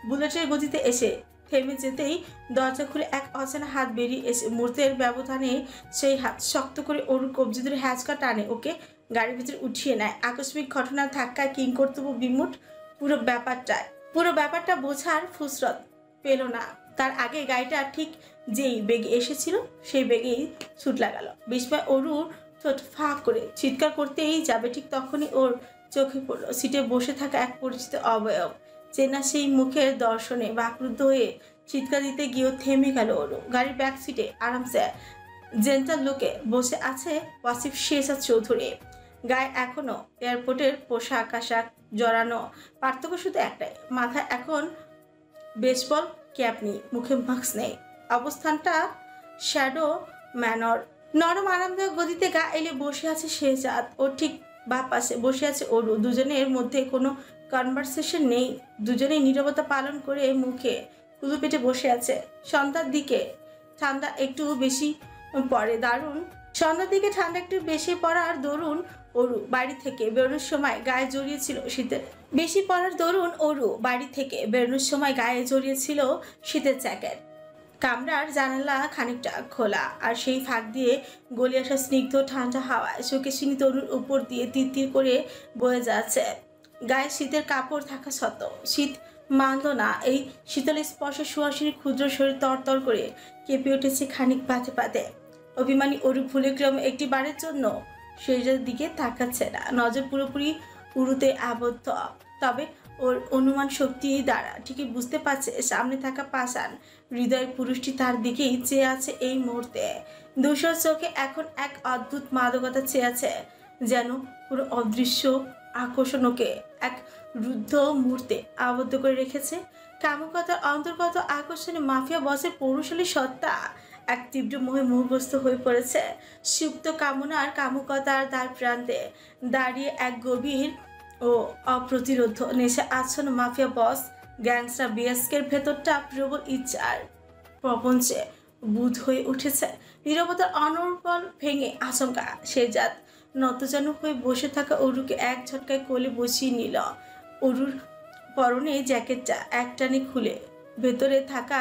বুলেটের গতিতে এসে থেমে যেতেই দরজা খুলে এক অচেনা হাত বেরিয়ে এসে মুহূর্তের ব্যবধানে সেই হাত শক্ত করে অরুর কবজি ধরে হ্যাঁচকা টানে ওকে গাড়ির ভিতরে উঠিয়ে নেয়। আকস্মিক ঘটনার ধাক্কায় কিংকর্তব্য বিমুট পুরো ব্যাপারটা বোঝার ফুসরত পেল না। তার আগে গাড়িটা ঠিক যেই বেগে এসেছিল সেই বেগেই ছুট লাগালো। বিস্ময় অরুর ঠোঁট ফাঁক করে চিৎকার করতেই যাবে, ঠিক তখনই ওর চোখে পড়লো সিটে বসে থাকা এক পরিচিত অবয়ব। চেনা সেই মুখের দর্শনে বাকরুদ্ধ হয়ে চিৎকার দিতে গিয়েও থেমে গেল ওরু। গাড়ির ব্যাক সিটে আরামসে জেন্টাল লুকে বসে আছে ওয়াসিফ শেরশাদ চৌধুরী। গায়ে এখনো এয়ারপোর্টের পোশাক আশাক জড়ানো, পার্থক্য শুধু একটাই, মাথায় এখন বেসবল ক্যাপ নেই, মুখে মাস্ক নেই। অবস্থানটা শ্যাডো ম্যানর। নরম আরামদায়ক গদিতে গা এলে বসে আছে শেরশাদ, ওর ঠিক বাঁ পাশে বসে আছে অরু। দুজনের মধ্যে কোনো কনভারসেশন নেই, দুজনেই নীরবতা পালন করে মুখে কুলু পেটে বসে আছে। সন্ধ্যার দিকে ঠান্ডা একটু বেশি পড়ার দরুন অরু বাড়ি থেকে বেরোনোর সময় গায়ে জড়িয়েছিল শীতের জ্যাকেট। কামরার জানালা খানিকটা খোলা, আর সেই ফাঁক দিয়ে গলে আসা স্নিগ্ধ ঠান্ডা হাওয়ায় চোখে চিনি তরুর উপর দিয়ে তির করে বয়ে যাচ্ছে। গায়ে শীতের কাপড় থাকা সত্ত্বেও শীত মানল না। এই শীতল স্পর্শে সুহাসিনী ক্ষুদ্র শরীর তরতর করে কেঁপে উঠেছে খানিক পাতে পাতে। অভিমানী অরু ভুলে ক্রমে একটি বারের জন্য শরীরের দিকে তাকাচ্ছে না, নজর পুরোপুরি উড়ুতে আবদ্ধ। তবে ওর অনুমান শক্তি দ্বারা ঠিকই বুঝতে পারছে সামনে থাকা পাষাণ হৃদয় পুরুষটি তার দিকেই চেয়ে আছে এই মুহূর্তে। ধূসর চোখে এখন এক অদ্ভুত মাদকতা চেয়ে আছে, যেন পুরো অদৃশ্য আকর্ষণকে এক রুদ্ধ মুহূর্তে আবদ্ধ করে রেখেছে। কামুকতার অন্তর্গত আকর্ষণে মাফিয়া বসের পৌরশালী সত্তা এক তীব্র মোহে মোহগ্রস্ত হয়ে পড়েছে। সুপ্ত কামনার কামুকতার দ্বার প্রান্তে দাঁড়িয়ে এক গভীর ও অপ্রতিরোধ নেশা আচ্ছন্ন মাফিয়া বস গ্যাংস্টার বিএসকের ভেতরটা প্রবল ইচ্ছার প্রপঞ্চে বুধ হয়ে উঠেছে। নীরবতার অনর্বল ভেঙে আচমকা শেরশাদ নতজানু হয়ে বসে থাকা অরুকে এক ঝটকায় কোলে বসিয়ে নিল। অরুর পরনে জ্যাকেটটা একটানে খুলে ভেতরে থাকা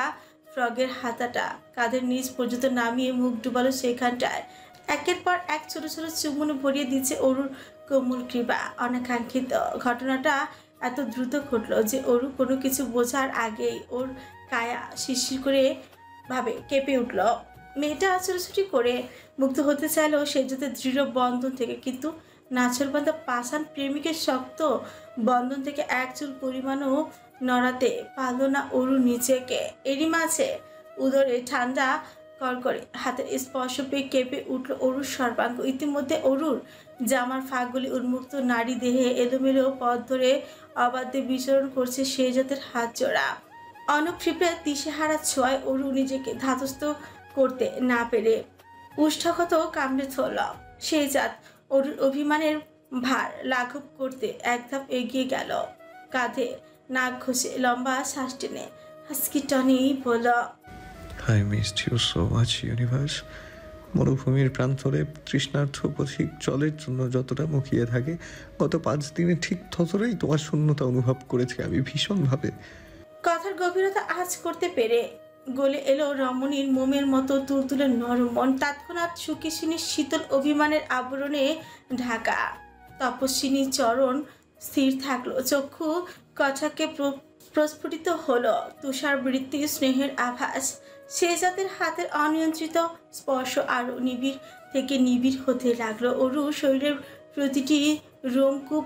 ফ্রগের হাতাটা কাঁধের নিচ পর্যন্ত নামিয়ে মুখ ডুবালো সেখানটায়। একের পর এক ছোট ছোট চুমুনে ভরিয়ে দিচ্ছে অরুর কোমল কৃপা। অনাকাঙ্ক্ষিত ঘটনাটা এত দ্রুত ঘটলো যে অরু কোনো কিছু বোঝার আগেই ওর কায়া শিরশির করে ভাবে কেঁপে উঠল। মেয়েটা ছোটাছুটি করে মুক্ত হতে চাইলেও সে যাতে দৃঢ় বন্ধন থেকে, কিন্তু নাছরবান্ধা পাষাণ প্রেমিকের শক্ত বন্ধন থেকে এক চুল পরিমাণও নড়াতে পারল না অরু নিজেকে। এরই মাঝে উদরে ঠান্ডা করকরে হাতের স্পর্শ পেয়ে কেঁপে উঠল অরুর সর্বাঙ্গ। ইতিমধ্যে অরুর জামার ফাঁকগুলি উন্মুক্ত, নারী দেহে এলোমেলো পথ ধরে অবাধ্যে বিচরণ করছে শেরশাদের হাত জোড়া। অনক্ষিপ্রে দিশেহারা ছোঁয়ায় অরু নিজেকে ধাতস্থ করতে না পেরে উষ্ঠাগত কামড়ে ধরল। শেরশাদ অরুর অভিমানের ভার লাঘব করতে এক ধাপ এগিয়ে গেল, কাঁধে নাক ঘষে লম্বা শ্বাস টেনে হাসকি টানেই বলল, I missed you so much, universe. মরুভূমির প্রান্তরে তৃষ্ণার্থ পথিক জলের জন্য যতটা মুখিয়ে থাকে, গত 5 দিনে ঠিক ততটাই তোমার শূন্যতা অনুভব করেছি আমি ভীষণভাবে। কথার গভীরতা আঁচ করতে পেরে গলে এলো রমণীর মোমের মতো তুলতুলে নরম মন। তৎক্ষণাৎ সুকেশিনীর শীতল অভিমানের আবরণে ঢাকা তপস্বিনী চরণ স্থির থাকলো, চক্ষু কছাকে প্রস্ফুটিত হলো তুষারবৃত্তি স্নেহের আভাস। শেরশাদের হাতের অনিয়ন্ত্রিত স্পর্শ আরো নিবিড় থেকে নিবিড় হতে লাগলো। অরু শরীরের প্রতিটি রোমকূপ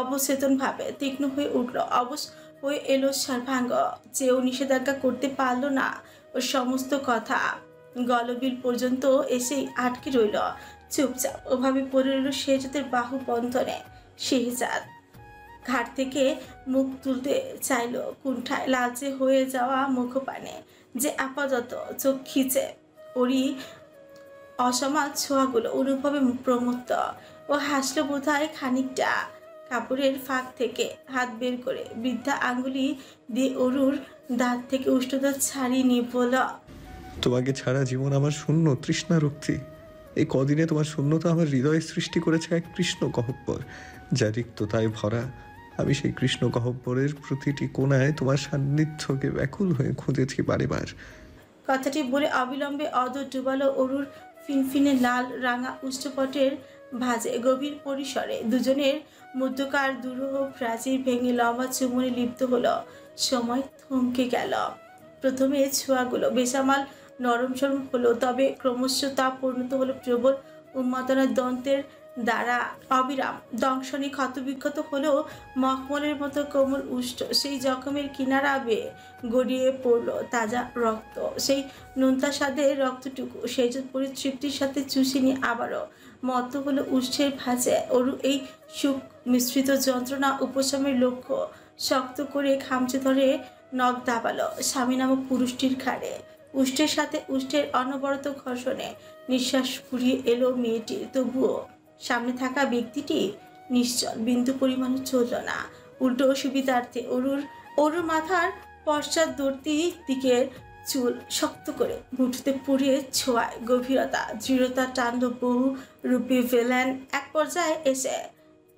অবচেতনভাবে তীক্ষ্ণ হয়ে উঠল। অবশ হয়ে এলো সর্বাঙ্গ, যেও নিষেধাজ্ঞা করতে পারল না। ওর সমস্ত কথা গলবিল পর্যন্ত এসেই আটকে রইল। চুপচাপ ওভাবে পড়ে রইল শেহজাদের বাহু বন্ধনে। শেহজাদ ঘাট থেকে মুখ তুলতে চাইল, কুণ্ঠায় লালচে হয়ে যাওয়া মুখপানে যে আপাতত চোখ খিচে ওরই অসমাজ ছোঁয়াগুলো অনুভবে প্রমত্ত। ও হাসলো বোধহয় খানিকটা। কাপড়ের ফাঁক থেকে হাত বের করে বৃদ্ধা আঙ্গুলি দিয়ে অরুর দাঁত থেকে উষ্ণতা ছাড়িয়ে নিয়ে বলল, তোমাকে ছাড়া জীবন আমার শূন্য, তৃষ্ণারক্তি। এই কদিনে তোমার শূন্যতা আমার হৃদয়ে সৃষ্টি করেছে এক কৃষ্ণ গহ্বর, যা রিক্ততায় ভরা। আমি সেই কৃষ্ণ গহ্বরের প্রতিটি কোণায় তোমার সান্নিধ্যকে ব্যাকুল হয়ে খুঁজেছি বারেবার। কথাটি বলে অবিলম্বে অদর ডুবালো অরুর ফিনফিনে লাল রাঙা উষ্ঠপটের ভাঁজে। গভীর পরিসরে দুজনের মধ্যকার দুরূহ প্রাচীর ভেঙে লম্বা চুমুনি লিপ্ত হলো। সময় থমকে গেল। প্রথমে ছোঁয়াগুলো বেসামাল নরম সরম হলো, তবে ক্রমশ তা পরিণত হলো প্রবল উন্মাদনার দন্তের দ্বারা অবিরাম দংশনে ক্ষতবিক্ষত হলেও মখমলের মতো কোমল উষ্ঠ সেই জখমের কিনারা বেয়ে গড়িয়ে পড়ল তাজা রক্ত। সেই নোনতা স্বাদের রক্তটুকু সেই পরিতৃপ্তির সাথে চুষিনি আবারও মত হলো উষ্ঠের ভাঁজে। অরু এই সুখ মিশ্রিত যন্ত্রণা উপশমের লক্ষ্য শক্ত করে খামচে ধরে নখ দাবালো স্বামী নামক পুরুষটির ঘাড়ে। উষ্ঠের সাথে উষ্ঠের অনবরত ঘর্ষণে নিঃশ্বাস ফুরিয়ে এলো মেয়েটির। তবুও সামনে থাকা ব্যক্তিটি নিশ্চল, বিন্দু পরিমাণ চলল না। উল্টো সুবিধার্থে অরুর মাথার পশ্চাৎবর্তী দিকের চুল শক্ত করে মুঠোতে পুড়িয়ে ছোঁয়ায় গভীরতা দৃঢ়তা টানল বহু রূপী ভেলেন। এক পর্যায়ে এসে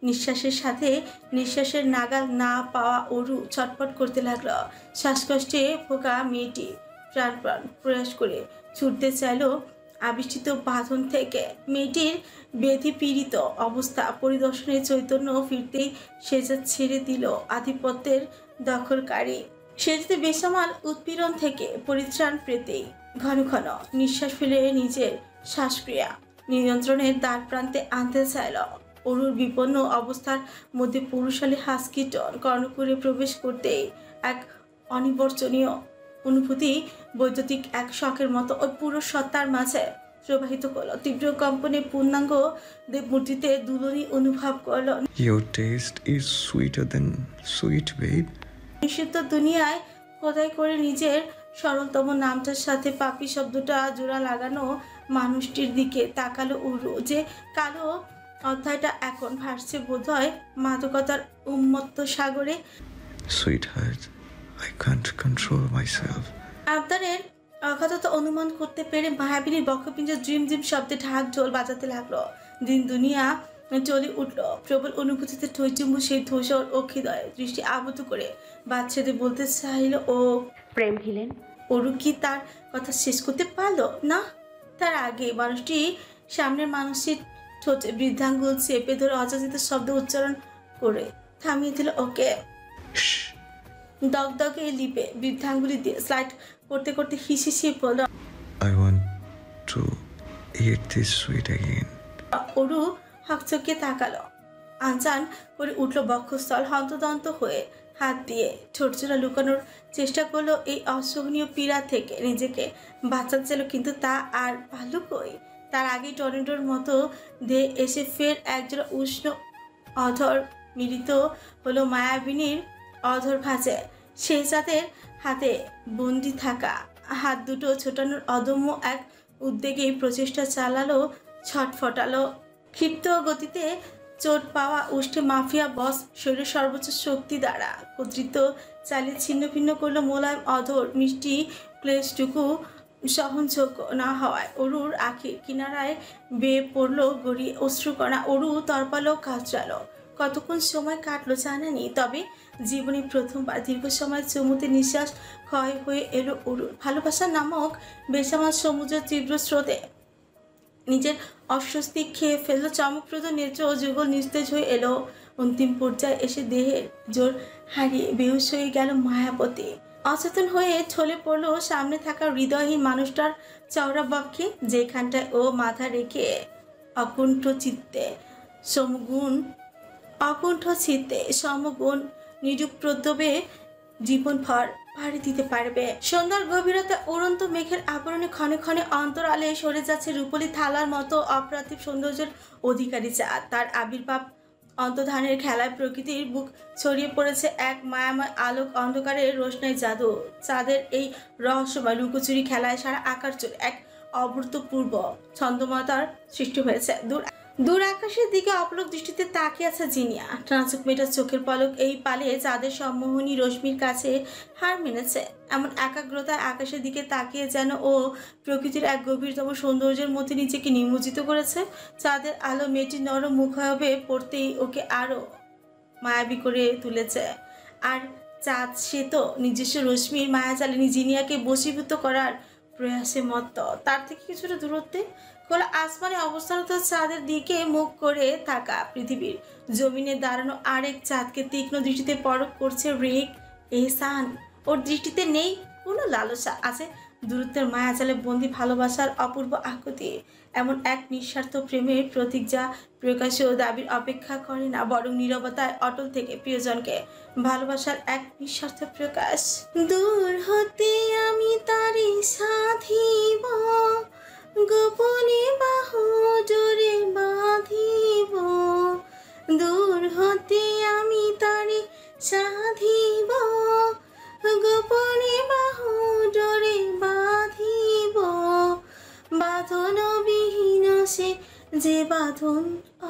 নিঃশ্বাসের সাথে নিঃশ্বাসের নাগাল না পাওয়া অরু ছটফট করতে লাগলো। শ্বাসকষ্টে ভোগা মেয়েটি প্রাণপণ প্রয়াস করে ছুটতে চাইল আবিষ্টিত বাঁধন থেকে। মেয়েটির ব্যাধি পীড়িত অবস্থা পরিদর্শনে চৈতন্য ফিরতেই সেজা ছেড়ে দিল আধিপত্যের দখলকারী। সেজতে বেসামাল উৎপীড়ন থেকে পরিত্রাণ পেতেই ঘন ঘন নিঃশ্বাস ফেলে নিজের শ্বাসক্রিয়া নিয়ন্ত্রণের দ্বার প্রান্তে আনতে চাইল। অরুর বিপন্ন অবস্থার মধ্যে পুরুষালী হাসকি টন কর্ণপুরে প্রবেশ করতেই এক অনিবর্চনীয় অনুভূতি বৈদ্যুতিক এক শখের মতো ওই পুরো সত্তার মাঝে প্রবাহিত করলো। তীব্র কম্পনে পূর্ণাঙ্গ দেবমূর্তিতে দুলনি অনুভব করলো। Your taste is sweeter than sweet, babe. নিষিদ্ধ দুনিয়ায় খোদাই করে নিজের সরলতম নামটার সাথে পাপি শব্দটা জোড়া লাগানো মানুষটির দিকে তাকালো উরু। যে কালো অধ্যায়টা এখন ভাসছে বোধহয় মাদকতার উন্মত্ত সাগরে। Sweetheart, I can't control myself. আবদারের অগাধতা অনুমান করতে পেরে মায়াবিনীর বক্ষপিঞ্জের ড্রিম ড্রিম শব্দে ঢাক ঢোল বাজাতে লাগলো। দিন দুনিয়া চলে উঠল প্রবল অনুভূতিতে টইটুম্বু সেই ধূসর অক্ষিদয় দৃষ্টি আবদ্ধ করে বাচ্চাদের বলতে চাইল ও প্রেম ভিলেন। অরু কি তার কথা শেষ করতে পারলো না? তার আগে মানুষটি সামনের মানুষটির ঠোঁটে বৃদ্ধাঙ্গুল চেপে ধরে অযাচিত শব্দ উচ্চারণ করে থামিয়ে দিল ওকে। দগদগে লিপে বৃদ্ধাঙ্গুলি দিয়ে স্লাইড করতে করতে হিসিয়ে বলল, I want to eat this sweet again. Aru হকচকে তাকালো। আনচান করে উঠল বক্ষস্থল। হন্তদন্ত হয়ে হাত দিয়ে ছোটছোটা লুকানোর চেষ্টা করলো এই অসহনীয় পীড়া থেকে নিজেকে বাঁচাচ্ছিল, কিন্তু তা আর ভালো কই। তার আগে টর্নেডোর মতো দিয়ে এসে ফের একজোড়া উষ্ণ অধর মিলিত হলো মায়াবিনীর অধর ভাঁজে। শেহজাদের হাতে বন্দি থাকা হাত দুটো ছোটানোর অদম্য এক উদ্বেগে প্রচেষ্টা চালালো, ছটফটালো। ক্ষিপ্ত গতিতে চোট পাওয়া উষ্ঠে মাফিয়া বস শরীরের সর্বোচ্চ শক্তি দ্বারা কর্তৃত্ব চালিয়ে ছিন্ন ভিন্ন করলো মোলায়েম অধর। মিষ্টি ক্লেশটুকু সহনযোগ্য না হওয়ায় অরুর আখির কিনারায় বেয়ে পড়লো গড়িয়ে অশ্রুকণা। অরু তরপালো, কাতরালো। কতক্ষণ সময় কাটলো জানেনি, তবে জীবনে প্রথমবার দীর্ঘ সময় চুমুতে নিঃশ্বাস ক্ষয় হয়ে এলো অরুর। ভালোবাসা নামক বেসামাল সমুদ্র তীব্র স্রোতে নিজের অস্বস্তি খেয়ে ফেললো। চমকপ্রদ নেত্র ও যুগল নিস্তেজ হয়ে এলো। অন্তিম পর্যায়ে এসে দেহের জোর হারিয়ে বেহুশ হয়ে গেল মায়াবতী। অচেতন হয়ে ঢলে পড়লো সামনে থাকা হৃদয়হীন মানুষটার চওড়া বক্ষে, যেখানটায় ও মাথা রেখে অকুণ্ঠ চিত্তে সমগুণ নিরুপদ্রবে জীবনভর পাড়ি দিতে পারবে। সন্ধ্যার গভীরতা উড়ন্ত মেঘের আবরণে ক্ষণে ক্ষণে অন্তরালে সরে যাচ্ছে রূপলি থালার মতো অপ্রাতিভ সৌন্দর্যের অধিকারী চাঁদ। তার আবির্ভাব অন্তধানের খেলায় প্রকৃতির বুক ছড়িয়ে পড়েছে এক মায়াময় আলোক অন্ধকারের রোশনাই জাদু। চাঁদের এই রহস্যময় লুকোচুরি খেলায় সারা আকাশ জুড়ে এক অভূতপূর্ব ছন্দময়তার সৃষ্টি হয়েছে। দূর আকাশের দিকে অপলক দৃষ্টিতে তাকিয়ে আছে জিনিয়া। নাজুক মেয়েটার চোখের পলক এই পালে চাঁদের সম্মোহনী রশ্মির কাছে হার মেনেছে। এমন একাগ্রতায় আকাশের দিকে তাকিয়ে যেন ও প্রকৃতির এক গভীরতম সৌন্দর্যের মধ্যে নিজেকে নিমজ্জিত করেছে। চাঁদের আলো মেয়েটির নরম মুখাবে পড়তেই ওকে আরো মায়াবী করে তুলেছে। আর চাঁদ সে তো নিজস্ব রশ্মির মায়াজালিনী জিনিয়াকে বশীভূত করার প্রয়াসে মত্ত। তার থেকে কিছুটা দূরত্বে খোলা আসমানে অবস্থানত চাঁদের দিকে মুখ করে থাকা পৃথিবীর জমিনে দাঁড়ানো আরেক চাঁদকে তীক্ষ্ণ দৃষ্টিতে পরখ করছে রিক এহসান। ওর দৃষ্টিতে নেই কোনো লালসা, আছে দূরত্বের মায়াজালে বন্দি ভালোবাসার অপূর্ব আকুতি। এমন এক নিঃস্বার্থ প্রেমের প্রতীক যা প্রকাশ্য দাবির অপেক্ষা করে না, বরং নীরবতায় অটল থেকে প্রিয়জনকে ভালোবাসার এক নিঃস্বার্থ প্রকাশ। দূর হতে আমি তারি সাধিব, গোপনে বাহু জোরে বাঁধিব। দূর হতে আমি তারি সাধিব, গোপনে বাহু জোরে বাঁধিব। বাঁধন বিহীন সে যে বাঁধন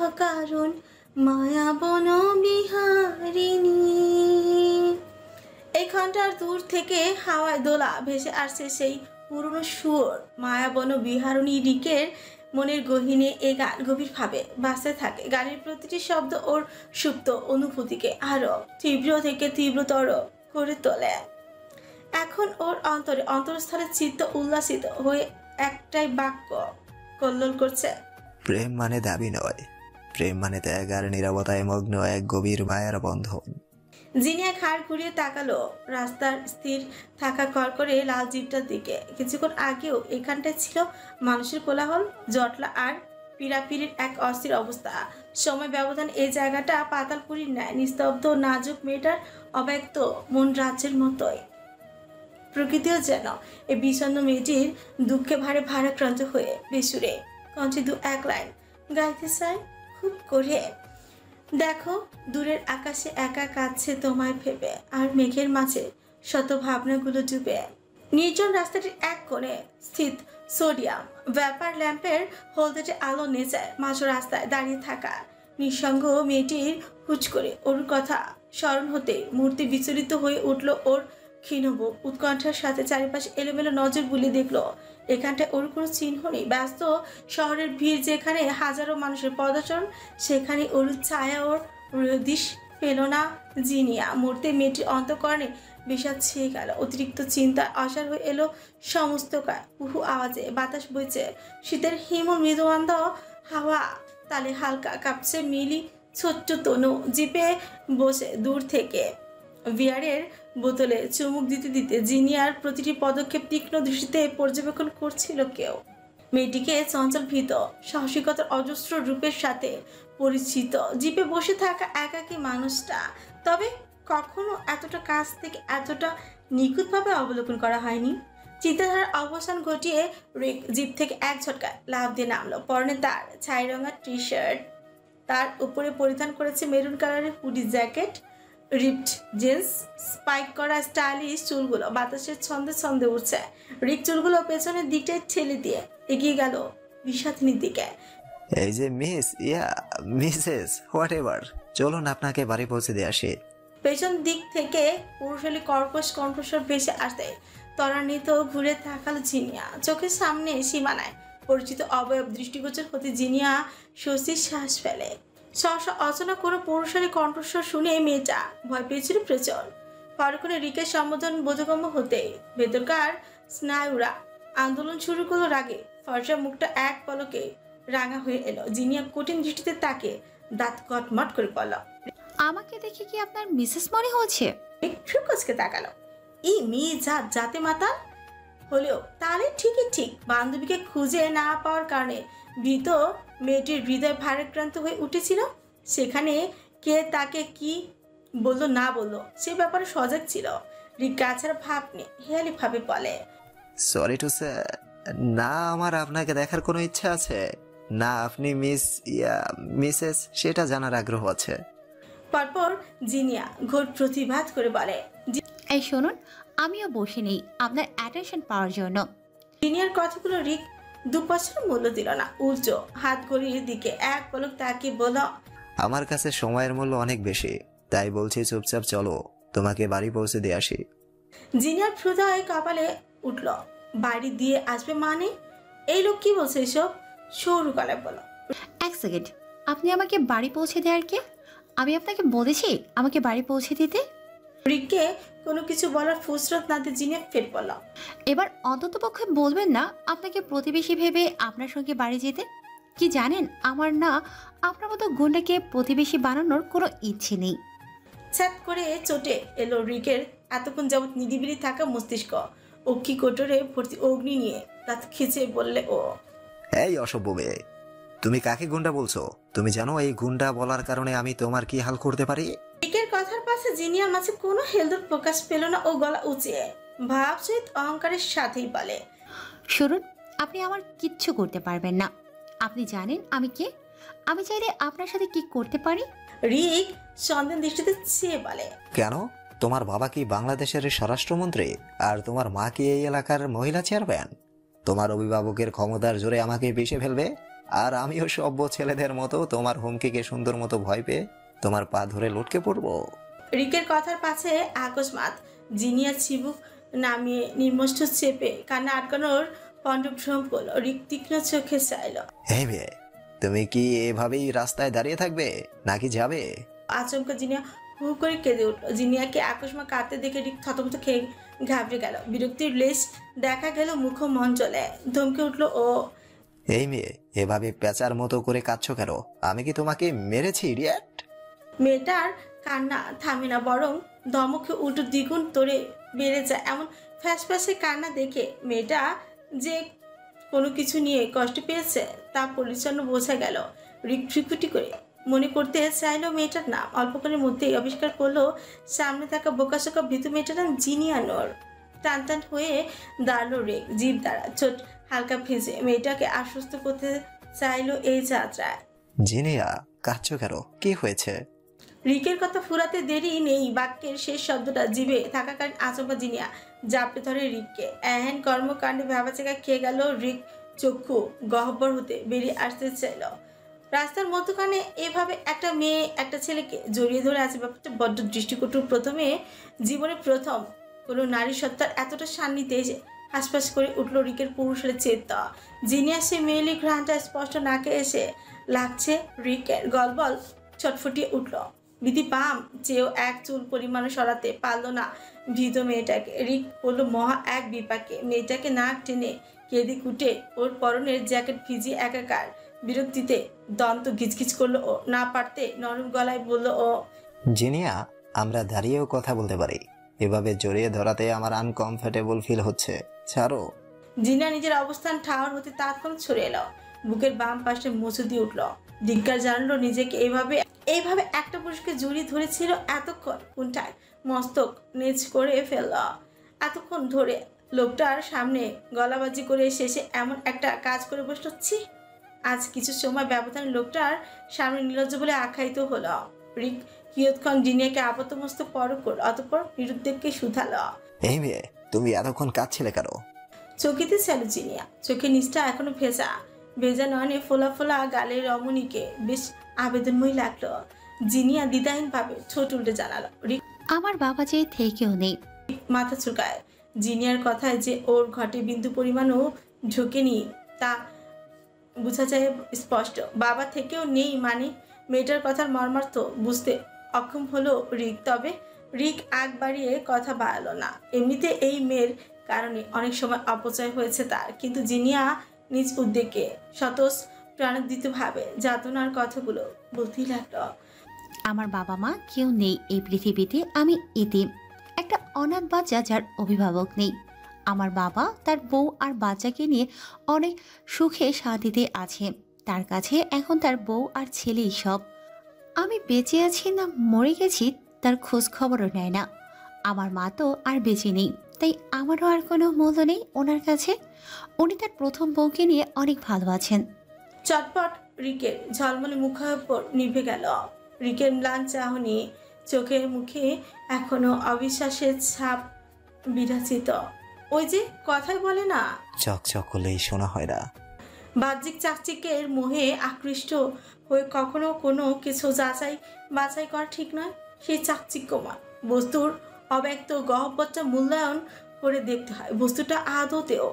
অকারণ, মায়াবন বিহারিণী। এই ঘন্টার দূর থেকে হাওয়ায় দোলা ভেসে আসছে সেই পুরনো সুর। মায়াবন বিহারিণী রিকের মনের গহীনে এ গান গভীরভাবে বাঁচতে থাকে। গানের প্রতিটি শব্দ ওর সুপ্ত অনুভূতিকে আরো তীব্র থেকে তীব্রতর করে তোলে। এখন ওর অন্তরস্থলে চিত্ত উল্লাসিত হয়ে একটাই বাক্য কল্লোল করছে, প্রেম মানে দাবি নয়, প্রেম মানে ত্যাগ আর নীরবতায় মগ্ন এক গভীর মায়ার বন্ধন। জিনিয়া ঘাড় ঘুরিয়ে তাকালো রাস্তার স্থির থাকা করে লাল জিপটার দিকে। কিছুক্ষণ আগেও এখানটায় ছিল মানুষের কোলাহল, জটলা আর পিড়াপিড়ির এক অস্থির অবস্থা। সময় ব্যবধান এই জায়গাটা পাতালপুরীর ন্যায় নিস্তব্ধ। নাজুক মেয়েটার অব্যক্ত মন রাজ্যের মতোই প্রকৃতিও যেন এই বিষণ্ণ মেয়েটির দুঃখে ভারাক্রান্ত হয়ে বেসুরে কঞ্চে দু এক লাইন গাইতে চায় খুব করে। দেখো দূরের আকাশে একা কাঁদছে তোমায় ভেবে, আর মেঘের মাঝে শত ভাবনাগুলো ডুবে। নির্জন রাস্তাটির এক কোণে স্থিত সোডিয়াম ব্যাপার ল্যাম্পের হলদেটে আলো নেচায় মাঝ রাস্তায় দাঁড়িয়ে থাকা নিঃসঙ্গ মেয়েটির হুচ করে ওর কথা স্মরণ হতে মূর্তি বিচলিত হয়ে উঠল ওর ক্ষীণবুক। উৎকণ্ঠার সাথে চারিপাশে এলোমেলো নজর বুলিয়ে দেখলো এখানটায় ওর কোনো চিহ্ন নেই। ব্যস্ত শহরের ভিড় যেখানে হাজারো মানুষের পদচারণ, সেখানে ওর ছায়া ওর দিশ পেল না জিনিয়া। মুহূর্তে মেয়েটির অন্তঃকরণে বিষাদ ছেয়ে গেল। অতিরিক্ত চিন্তা অসার হয়ে এলো সমস্ত কায়। উহু আওয়াজে বাতাস বইছে, শীতের হিম মৃদুমন্দ হাওয়া তালে হালকা কাঁপছে মিলি ছোট্ট তনু। জিপে বসে দূর থেকে বিয়ারের বোতলে চুমুক দিতে দিতে জিনিয়ার প্রতিটি পদক্ষেপ তীক্ষ্ণ দৃষ্টিতে পর্যবেক্ষণ করছিল কেউ। মেয়েটিকে চঞ্চল ভীত সাহসিকতার অজস্র রূপের সাথে পরিচিত। জিপে বসে থাকা একাকী মানুষটা তবে কখনো এতটা কাছ থেকে এতটা নিখুঁতভাবে অবলোকন করা হয়নি। চিন্তাধারার অবসান ঘটিয়ে রিক জিপ থেকে এক ঝটকায় লাফ দিয়ে নামলো। পরনে তার ছাই রঙা টি শার্ট, তার উপরে পরিধান করেছে মেরুন কালারের hoodie jacket, ripped jeans, spike করা স্টাইলিশ চুলগুলো বাতাসের ছন্দে ছন্দে উঠছে। রিক চুলগুলো পেছনের দিকটায় ঠেলে দিয়ে এগিয়ে গেল বিষাদিনীর দিকে। এই যে মিস মিসেস হোয়াট এভার, চলুন আপনাকে বাড়ি পৌঁছে দিয়ে আসি। পেছন দিক থেকে পুরুষালী কর্কশ কণ্ঠস্বর ভেসে আসতে ত্বরান্বিত ঘুরে তাকালো জিনিয়া। চোখের সামনে সীমানায় পরিচিত অবয়ব দৃষ্টিগোচর হতে জিনিয়া স্বস্তির শ্বাস ফেলে। সহসা অচেনা কোনো পুরুষালী কণ্ঠস্বর শুনে মেয়েটা ভয় পেয়েছিল প্রচুর। পরক্ষণে রিকের সম্বোধন বোধগম্য হতেই ভেতরকার স্নায়ুরা আন্দোলন শুরু করলো রাগে। ফর্সা মুখটা এক পলকে রাঙা হয়ে এলো। জিনিয়া কঠিন দৃষ্টিতে তাকে দাঁত কটমট করে বলল, আমাকে দেখে কি আপনার মিসেস মনে হচ্ছে? একটু কচকে তাকালো। এই মেয়ে জাতে মাতাল হলেও তাহলে ঠিকই ঠিক। বান্ধবীকে খুঁজে না পাওয়ার কারণে ভীত মেয়েটির হৃদয় ভারাক্রান্ত হয়ে উঠেছিল। সেখানে কে তাকে কি বললো না বললো সে ব্যাপারে সজাগ ছিল। রিক গাছের ভাব নিয়ে হেয়ালি ভাবে বলে, সরি টু সে, না আমার আপনাকে দেখার কোনো ইচ্ছা আছে, না আপনি মিসেস সেটা জানার আগ্রহ আছে। পরপর জিনিয়া ঘোর প্রতিবাদ করে বলে। এই শুনুন, আমিও বসে নেই আপনার অ্যাটেনশন পাওয়ার জন্য। জিনিয়ার কথাগুলো রিক দুপাশের মূল্য দিল না, উল্টো হাত ঘড়ির দিকে এক পলক তাকিয়ে বলল, আমার কাছে সময়ের মূল্য অনেক বেশি, তাই বলছি চুপচাপ চলো, তোমাকে বাড়ি পৌঁছে দিয়ে আসি। জিনিয়ার হৃদয় কপালে উঠল। বাড়ি দিয়ে আসবে মানে? এই লোক কি বলছে এসব? সরু গলায় বলল, এক সেকেন্ড, আপনি আমাকে বাড়ি পৌঁছে দেওয়ার কে? আমি আপনাকে বলেছি আমাকে বাড়ি পৌঁছে দিতে। রিককে কোনো কিছু বলার ফুসরত না দিয়ে জিনিয়া ফের বলল, এবার অন্তত পক্ষে বলবেন না আপনাকে প্রতিবেশী ভেবে আপনার সঙ্গে বাড়ি যেতে। কি জানেন, আমার না আপনার মতো গুন্ডাকে প্রতিবেশী বানানোর কোনো ইচ্ছে নেই। ছ্যাত করে চটে এলো রিকের এতক্ষণ যাবৎ নিরিবিলি থাকা মস্তিষ্ক। অক্ষি কোটরে ভর্তি অগ্নি নিয়ে দাঁত খিচে বললে ও, এই অসভ্য মেয়ে, তুমি কাকে গুন্ডা বলছো? তুমি জানো এই গুন্ডা বলার কারণে আমি তোমার কি হাল করতে পারি? রিকের কথার পাশে জিনিয়ার মাঝে কোনো হেলদোল প্রকাশ পেল না। ও গলা উঁচিয়ে ভাব সহিত অহংকারের সাথেই বলে, শুনুন, আপনি আমার কিচ্ছু করতে পারবেন না। আপনি জানেন আমি কে? আমি চাইলে আপনার সাথে কি করতে পারি। রিক সন্দেহ দৃষ্টিতে চেয়ে বলে, কেন? তোমার বাবা কি বাংলাদেশের স্বরাষ্ট্রমন্ত্রী আর তোমার মা কি এই এলাকার মহিলা চেয়ারম্যান? তোমার অভিভাবকের ক্ষমতার জোরে আমাকে পিষে ফেলবে, আর আমিও সভ্য ছেলেদের মতো তোমার হুমকিকে সুন্দর মতো ভয় পেয়ে তোমার পা ধরে লটকে পড়বো। রিকের কথার পাশে আকস্মাত জিনিয়া চিবুক নামিয়ে নির্মষ্ট চেপে কান্না আটকানোর পণ্ডভ্রম করলো। রিক তীক্ষ্ণ চোখে চাইল, এই মেয়ে, তুমি কি এভাবেই রাস্তায় দাঁড়িয়ে থাকবে নাকি যাবে? আচমকা জিনিয়া হু করে কেঁদে উঠলো। জিনিয়াকে আকস্মাত কাঁদতে দেখে রিক থতমত খেয়ে ঘাবড়ে গেল। বিরক্তির লেশ দেখা গেল মুখমণ্ডলে। ধমকে উঠলো ও, এই মেয়ে, এভাবে পেঁচার মতো করে কাঁদছো কেন? আমি কি তোমাকে মেরেছি ইডিয়েট? মেয়েটার কান্না থামে না, বরং ধমকে উল্টো দ্বিগুণ তোরে বেড়ে যায়। এমন ফ্যাসফ্যাসে কান্না দেখে মেয়েটা যে কোনো কিছু নিয়ে কষ্ট পেয়েছে তা পরিচ্ছন্ন বোঝা গেল। রিক ফ্রিকুটি করে মনে করতে চাইলো মেয়েটার নাম। অল্পক্ষণের মধ্যেই আবিষ্কার করলো সামনে থাকা বোকাশোকা ভীতু মেয়েটার নাম জিনিয়া নোর। টান টান হয়ে দাঁড়ালো রিক, জিভ দ্বারা ছোট হালকা ভেজে মেয়েটাকে আশ্বস্ত করতে চাইলো এই যাত্রায়। জিনিয়া, কাঁদছো কেন? কি হয়েছে? রিকের কথা ফুরাতে দেরি নেই, বাক্যের শেষ শব্দটা জিভে থাকাকালীন আচমকা জিনিয়া জাপটে ধরে রিককে। এহেন কর্মকাণ্ডে ভ্যাবাচেকা খেয়ে গেল রিক। চক্ষু গহ্বর হতে বেরিয়ে আসতে চাইল। রাস্তার মধ্যখানে এভাবে একটা মেয়ে একটা ছেলেকে জড়িয়ে ধরে আছে, ব্যাপারটা বড্ড দৃষ্টিকটু। প্রথমে জীবনে প্রথম কোনো নারী সত্তার এতটা সান্নিধ্যে এসে হাসপাস করে উঠল রিকের পুরুষের চেতা। জিনিয়া সে মেয়েলি ঘ্রাণটা স্পষ্ট নাকে এসে লাগছে। রিকের গলবল ছটফটিয়ে উঠল। বিধি পাম চেয়েও এক চুল পরিমাণে সরাতে পারল না ভীত মেয়েটাকে। রিক বলল মহা এক বিপাকে। মেয়েটাকে নাক টেনে কেঁদে কুটে ওর পরনের জ্যাকেট ভিজিয়ে একাকার। বিরক্তিতে দন্ত গিজগিজ করলো ও। না পারতে নরম গলায় বলল ও, জিনিয়া, আমরা দাঁড়িয়েও কথা বলতে পারি, এভাবে জড়িয়ে ধরাতে আমার আনকমফোর্টেবল ফিল হচ্ছে, ছাড়ো। জিনা নিজের অবস্থান ঠাওর হতে তাৎক্ষণ ছড়ে এলো। বুকের বাম পাশে মোচু দিয়ে উঠল। ধিক্কার জানলো নিজেকে। এইভাবে একটা পুরুষকে জড়িয়ে ধরেছিল এতক্ষণ। কোনটায় মস্তক নেচ করে ফেলল। এতক্ষণ ধরে লোকটার সামনে গলাবাজি করে শেষে এমন একটা কাজ করে বসল। ছি, আজ কিছু সময় ব্যবধানে লোকটার সামনে নির্লজ্জ বলে আখ্যায়িত হলো। রিক কিয়ৎক্ষণ জিনিয়াকে আপাতমস্তক পরক করল, অতঃপর নিরুদ্বেগকে শুধালো, এই মেয়ে, তুমি এতক্ষণ কাঁদছিলে কেন? চকিতে ছিল জিনিয়া। চোখে নিচটা এখনো ভেজা ভেজা নয়নে ফোলা ফোলা গালের রমণীকে বেশ আবেদনময়ী লাগলো। জিনিয়া দ্বিধাহীন ভাবে ছোট উল্টে জানালো। রিক আমার বাবা যে থেকেও নেই। মাথা চুলকায়। জিনিয়ার কথায় যে ওর ঘটে বিন্দু পরিমাণও ঢোকেনি তা বোঝা যায় স্পষ্ট। বাবা থেকেও নেই মানে মেয়েটার কথার মর্মার্থ বুঝতে অক্ষম হলো রিক। তবে রিক আগ বাড়িয়ে কথা বাড়ালো না। এমনিতে এই মেয়ের কারণে অনেক সময় অপচয় হয়েছে তার, কিন্তু জিনিয়া নিজ উদ্যোগে স্বতঃ প্রাণোদ্দিতভাবে যাতনার কথাগুলো বলতেই লাগলো। আমার বাবা মা কেউ নেই এই পৃথিবীতে। আমি এতিম, একটা অনাথ বাচ্চা যার অভিভাবক নেই। আমার বাবা তার বউ আর বাচ্চাকে নিয়ে অনেক সুখে শান্তিতে আছে। তার কাছে এখন তার বউ আর ছেলেই সব। আমি বেঁচে আছি না মরে গেছি তার খোঁজ খবরও নেয় না। আমার মা তো আর বেঁচে নেই, তাই আমারও আর কোনো মূল্য নেই ওনার কাছে। উনি তার প্রথম বউকে নিয়ে অনেক ভালো আছেন। চটপট রিকের ঝলমলে মুখাপর নিভে গেল। রিকের ম্লান চাহনি, চোখের মুখে এখনো অবিশ্বাসের ছাপ বিরাজিত। ওই যে কথাই বলে না, চকচক করলেই শোনা হয় না। বাহ্যিক চাকচিক্যের মোহে আকৃষ্ট হয়ে কখনো কোনো কিছু যাচাই বাছাই করা ঠিক নয়। সেই চাকচিক্যময় বস্তুর অব্যক্ত গহ্বরটা মূল্যায়ন করে দেখতে হয়, বস্তুটা আদতেও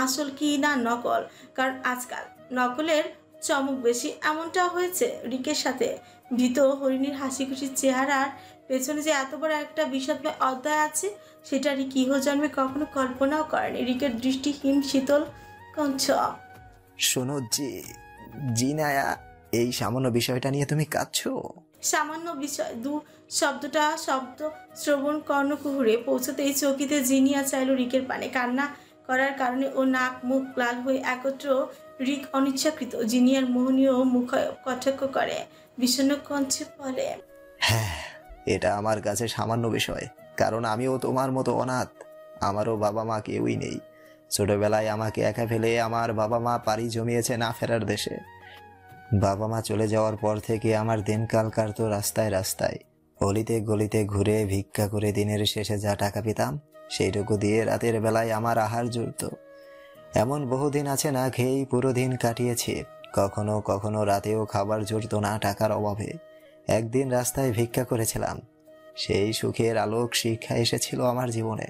আসল কি না নকল। কারণ আজকাল নকলের চমক বেশি। এমনটা হয়েছে রিকের সাথে। ভীত হরিণীর হাসি খুশি চেহারার পেছনে যে এত বড় একটা বিষাদময় অধ্যায় আছে, সেটা রিক ইহজন্মে কখনো কল্পনাও করেনি। রিকের দৃষ্টি হিম শীতল কঞ্চ। শোনো জিনায়া, এই সামান্য বিষয়টা নিয়ে তুমি কাঁদছো? সামান্য বিষয় শব্দ শ্রবণ কর্ণকুহুরে পৌঁছতেই চকিতে জিনিয়া চাইল রিকের পানে। কান্না করার কারণে ও নাক মুখ লাল হয়ে একত্র রিক অনিচ্ছাকৃত জিনিয়ার মোহনীয় মুখ কটাক্ষ করে বিষণ্ণ কণ্ঠে বলে, হ্যাঁ, এটা আমার কাছে সামান্য বিষয়, কারণ আমিও তোমার মতো অনাথ। আমারও বাবা মা কেউই নেই। ছোটবেলায় আমাকে একা ফেলে আমার বাবা মা পাড়ি জমিয়েছে না ফেরার দেশে। বাবা মা চলে যাওয়ার পর থেকে আমার দিনকাল কাটতো রাস্তায় রাস্তায়, অলিতে গলিতে ঘুরে ভিক্ষা করে দিনের শেষে যা টাকা পেতাম সেইটুকু দিয়ে রাতের বেলায় আমার আহার জুড়ত। এমন বহুদিন আছে না খেয়েই পুরো দিন কাটিয়েছি। কখনো কখনো রাতেও খাবার জুড়ত না টাকার অভাবে। একদিন রাস্তায় ভিক্ষা করেছিলাম। সেই সুখের আলোক শিক্ষা এসেছিল আমার জীবনে।